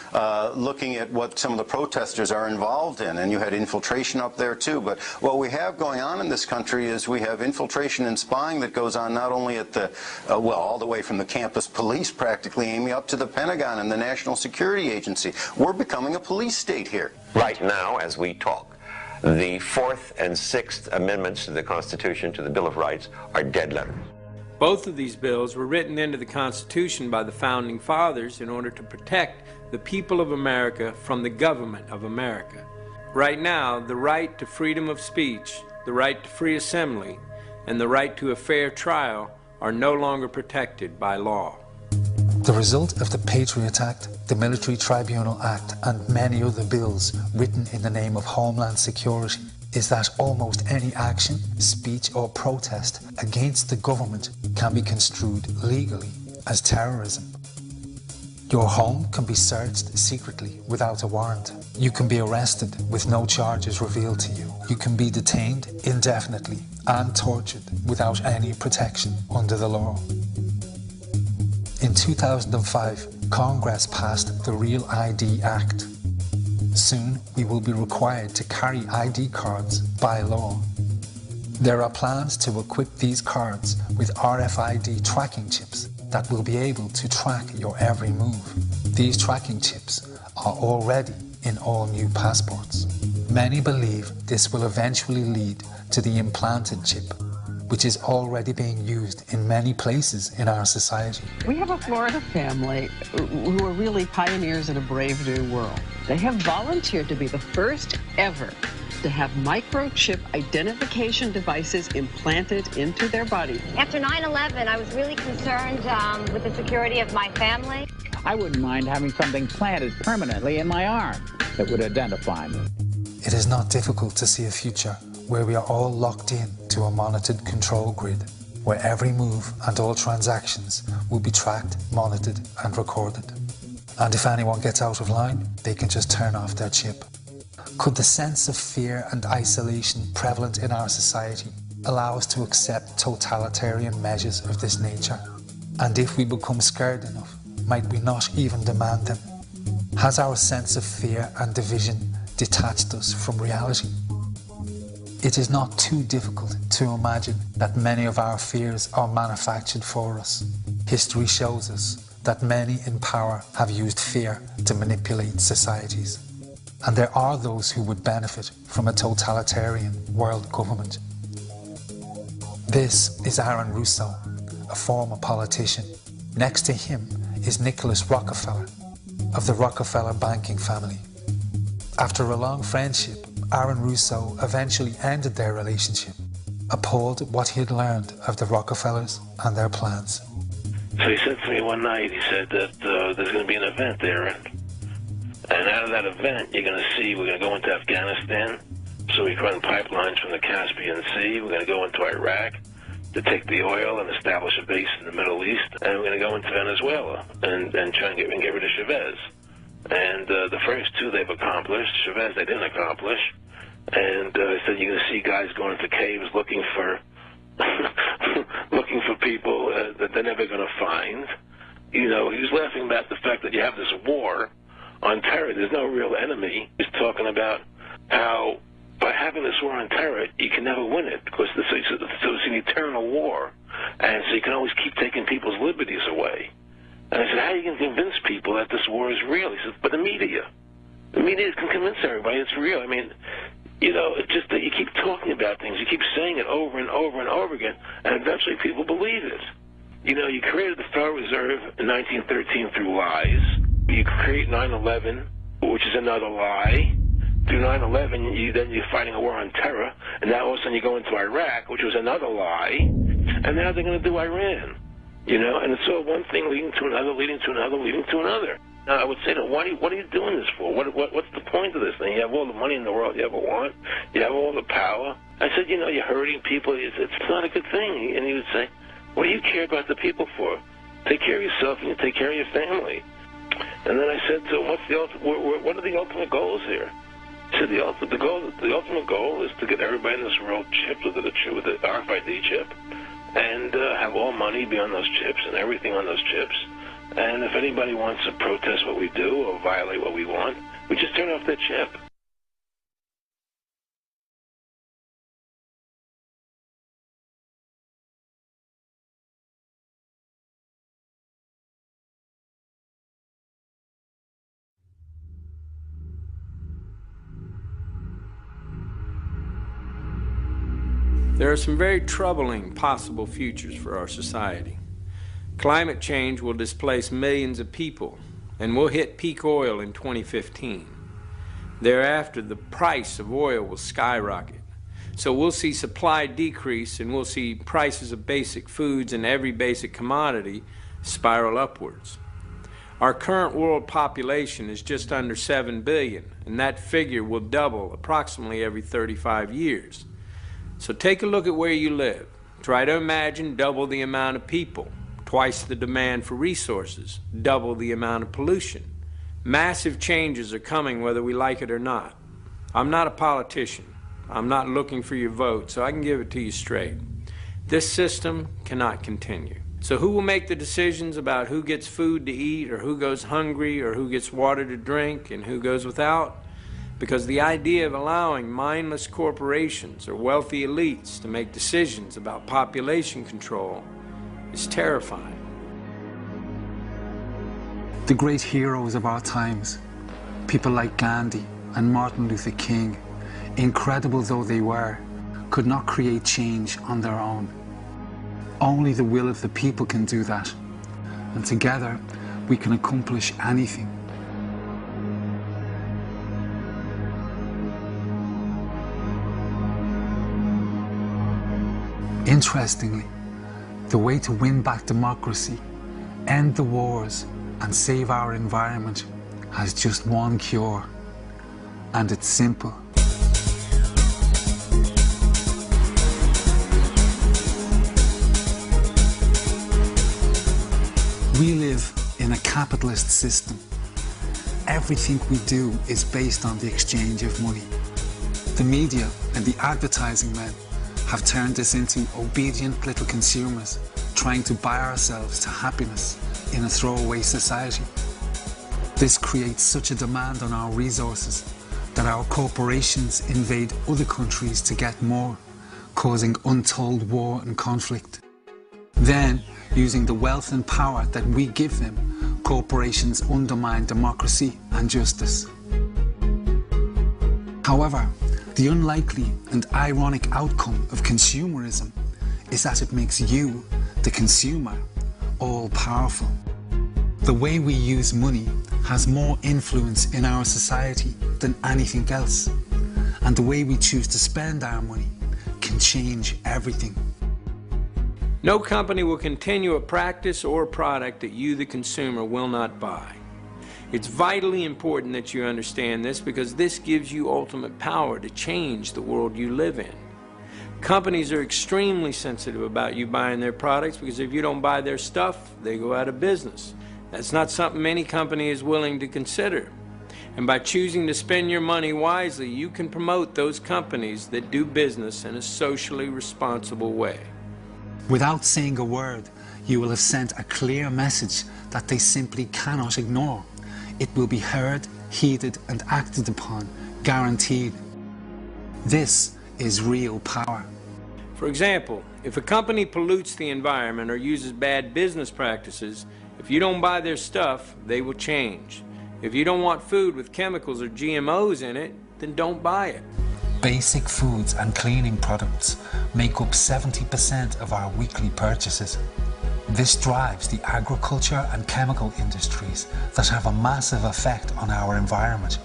looking at what some of the protesters are involved in? And you had infiltration up there too. But what we have going on in this country is we have infiltration and spying that goes on not only at the, well, all the way from the campus police practically, Amy, up to the Pentagon and the National Security Agency. We're becoming a police state here. Right now, as we talk, The Fourth and Sixth Amendments to the Constitution, to the Bill of Rights, are dead letters. Both of these bills were written into the Constitution by the Founding Fathers in order to protect the people of America from the government of America. Right now, the right to freedom of speech, the right to free assembly, and the right to a fair trial are no longer protected by law. The result of the Patriot Act, the Military Tribunal Act, and many other bills written in the name of Homeland Security is that almost any action, speech, or protest against the government can be construed legally as terrorism. Your home can be searched secretly without a warrant. You can be arrested with no charges revealed to you. You can be detained indefinitely and tortured without any protection under the law. In 2005, Congress passed the Real ID Act. Soon, we will be required to carry ID cards by law. There are plans to equip these cards with RFID tracking chips that will be able to track your every move. These tracking chips are already in all new passports. Many believe this will eventually lead to the implanted chip, which is already being used in many places in our society. We have a Florida family who are really pioneers in a brave new world. They have volunteered to be the first ever to have microchip identification devices implanted into their body. After 9/11, I was really concerned with the security of my family. I wouldn't mind having something planted permanently in my arm that would identify me. It is not difficult to see a future where we are all locked in to a monitored control grid, where every move and all transactions will be tracked, monitored, and recorded. And if anyone gets out of line, they can just turn off their chip. Could the sense of fear and isolation prevalent in our society allow us to accept totalitarian measures of this nature? And if we become scared enough, might we not even demand them? Has our sense of fear and division detached us from reality? It is not too difficult to imagine that many of our fears are manufactured for us. History shows us that many in power have used fear to manipulate societies. And there are those who would benefit from a totalitarian world government. This is Aaron Russo, a former politician. Next to him is Nicholas Rockefeller, of the Rockefeller banking family. After a long friendship, Aaron Russo eventually ended their relationship, appalled at what he had learned of the Rockefellers and their plans. So he said to me one night, he said that there's going to be an event there, and out of that event, you're going to see, we're going to go into Afghanistan, so we can run pipelines from the Caspian Sea. We're going to go into Iraq to take the oil and establish a base in the Middle East, and we're going to go into Venezuela and try and get rid of Chavez. And the first two they've accomplished. Chavez they didn't accomplish. And he said you're going to see guys going into caves looking for looking for people that they're never going to find. You know, he was laughing about the fact that you have this war on terror. There's no real enemy. He's talking about how by having this war on terror, you can never win it because so it's an eternal war. And so you can always keep taking people's liberties away. And I said, how are you going to convince people that this war is real? He said, but the media can convince everybody it's real. I mean, you know, it's just that you keep talking about things. You keep saying it over and over and over again, and eventually people believe it. You know, you created the Federal Reserve in 1913 through lies. You create 9/11, which is another lie. Through 9/11, then you're fighting a war on terror, and now all of a sudden you go into Iraq, which was another lie, and now they're going to do Iran. You know, and it's all one thing leading to another, leading to another, leading to another. Now, I would say to them, what are you doing this for? What's the point of this thing? You have all the money in the world you ever want. You have all the power. I said, you know, you're hurting people. It's not a good thing. And he would say, what do you care about the people for? Take care of yourself and you take care of your family. And then I said to him, what are the ultimate goals here? He said, the ultimate goal is to get everybody in this world chipped with the RFID chip. And have all money be on those chips and everything on those chips. And if anybody wants to protest what we do or violate what we want, we just turn off that chip. There are some very troubling possible futures for our society. Climate change will displace millions of people, and we'll hit peak oil in 2015. Thereafter, the price of oil will skyrocket. So we'll see supply decrease, and we'll see prices of basic foods and every basic commodity spiral upwards. Our current world population is just under 7 billion, and that figure will double approximately every 35 years. So take a look at where you live. Try to imagine double the amount of people, twice the demand for resources, double the amount of pollution. Massive changes are coming whether we like it or not. I'm not a politician. I'm not looking for your vote, so I can give it to you straight. This system cannot continue. So who will make the decisions about who gets food to eat, or who goes hungry, or who gets water to drink, and who goes without? Because the idea of allowing mindless corporations or wealthy elites to make decisions about population control is terrifying. The great heroes of our times, people like Gandhi and Martin Luther King, incredible though they were, could not create change on their own. Only the will of the people can do that, and together we can accomplish anything. Interestingly, the way to win back democracy, end the wars, and save our environment has just one cure, and it's simple. We live in a capitalist system. Everything we do is based on the exchange of money. The media and the advertising men have turned us into obedient little consumers, trying to buy ourselves to happiness in a throwaway society. This creates such a demand on our resources that our corporations invade other countries to get more, causing untold war and conflict. Then, using the wealth and power that we give them, corporations undermine democracy and justice. However, the unlikely and ironic outcome of consumerism is that it makes you, the consumer, all-powerful. The way we use money has more influence in our society than anything else, and the way we choose to spend our money can change everything. No company will continue a practice or a product that you, the consumer, will not buy. It's vitally important that you understand this, because this gives you ultimate power to change the world you live in. Companies are extremely sensitive about you buying their products, because if you don't buy their stuff, they go out of business. That's not something any company is willing to consider. And by choosing to spend your money wisely, you can promote those companies that do business in a socially responsible way. Without saying a word, you will have sent a clear message that they simply cannot ignore. It will be heard, heeded, and acted upon, guaranteed. This is real power. For example, if a company pollutes the environment or uses bad business practices, if you don't buy their stuff, they will change. If you don't want food with chemicals or GMOs in it, then don't buy it. Basic foods and cleaning products make up 70% of our weekly purchases. This drives the agriculture and chemical industries that have a massive effect on our environment.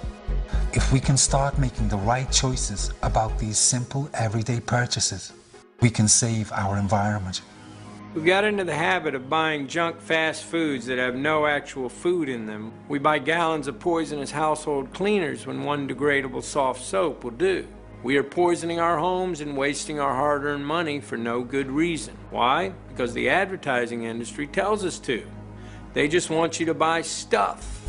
If we can start making the right choices about these simple everyday purchases, we can save our environment. We've got into the habit of buying junk fast foods that have no actual food in them. We buy gallons of poisonous household cleaners when one degradable soft soap will do. We are poisoning our homes and wasting our hard-earned money for no good reason. Why? Because the advertising industry tells us to. They just want you to buy stuff.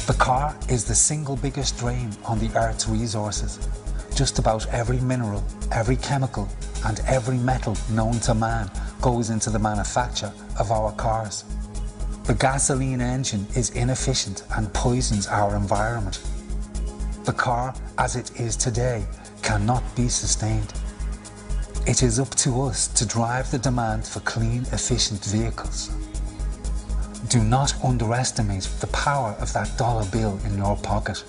The car is the single biggest drain on the Earth's resources. Just about every mineral, every chemical, and every metal known to man goes into the manufacture of our cars. The gasoline engine is inefficient and poisons our environment. The car, as it is today, cannot be sustained. It is up to us to drive the demand for clean, efficient vehicles. Do not underestimate the power of that dollar bill in your pocket.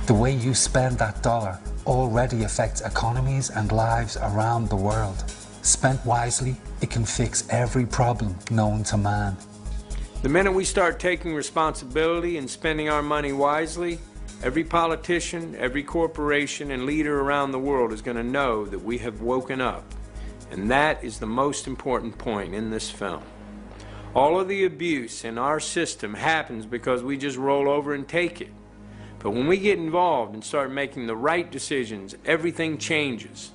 The way you spend that dollar already affects economies and lives around the world. Spent wisely, it can fix every problem known to man. The minute we start taking responsibility and spending our money wisely, every politician, every corporation, and leader around the world is going to know that we have woken up. And that is the most important point in this film. All of the abuse in our system happens because we just roll over and take it. But when we get involved and start making the right decisions, everything changes.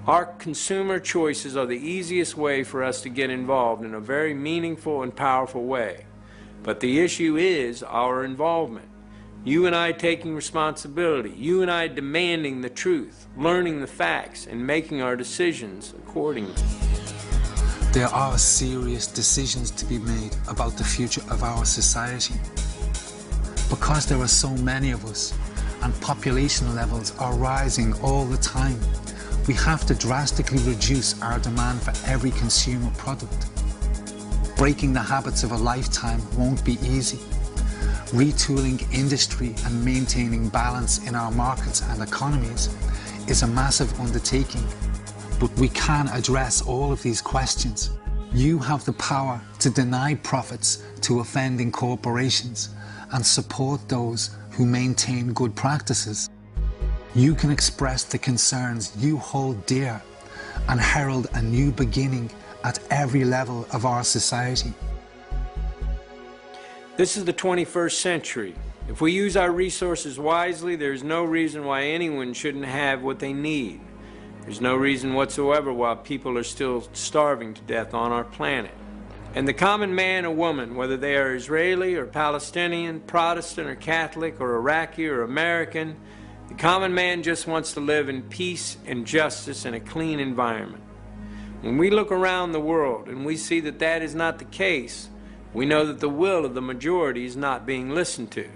Our consumer choices are the easiest way for us to get involved in a very meaningful and powerful way. But the issue is our involvement. You and I taking responsibility, you and I demanding the truth, learning the facts, and making our decisions accordingly. There are serious decisions to be made about the future of our society. Because there are so many of us, and population levels are rising all the time, we have to drastically reduce our demand for every consumer product. Breaking the habits of a lifetime won't be easy. Retooling industry and maintaining balance in our markets and economies is a massive undertaking. But we can address all of these questions. You have the power to deny profits to offending corporations and support those who maintain good practices. You can express the concerns you hold dear and herald a new beginning at every level of our society. This is the 21st century. If we use our resources wisely, there's no reason why anyone shouldn't have what they need. There's no reason whatsoever why people are still starving to death on our planet. And the common man or woman, whether they are Israeli or Palestinian, Protestant or Catholic or Iraqi or American, the common man just wants to live in peace and justice in a clean environment. When we look around the world and we see that that is not the case, we know that the will of the majority is not being listened to.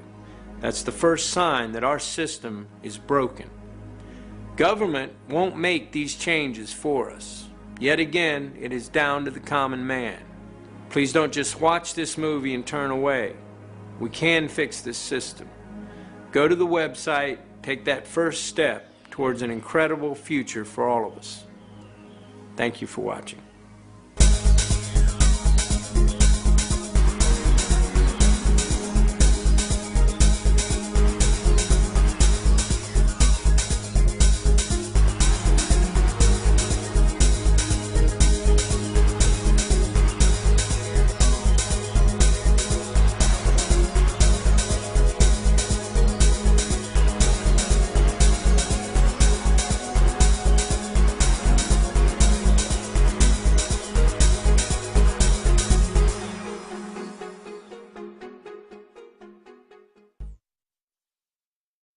That's the first sign that our system is broken. Government won't make these changes for us. Yet again, it is down to the common man. Please don't just watch this movie and turn away. We can fix this system. Go to the website, take that first step towards an incredible future for all of us. Thank you for watching.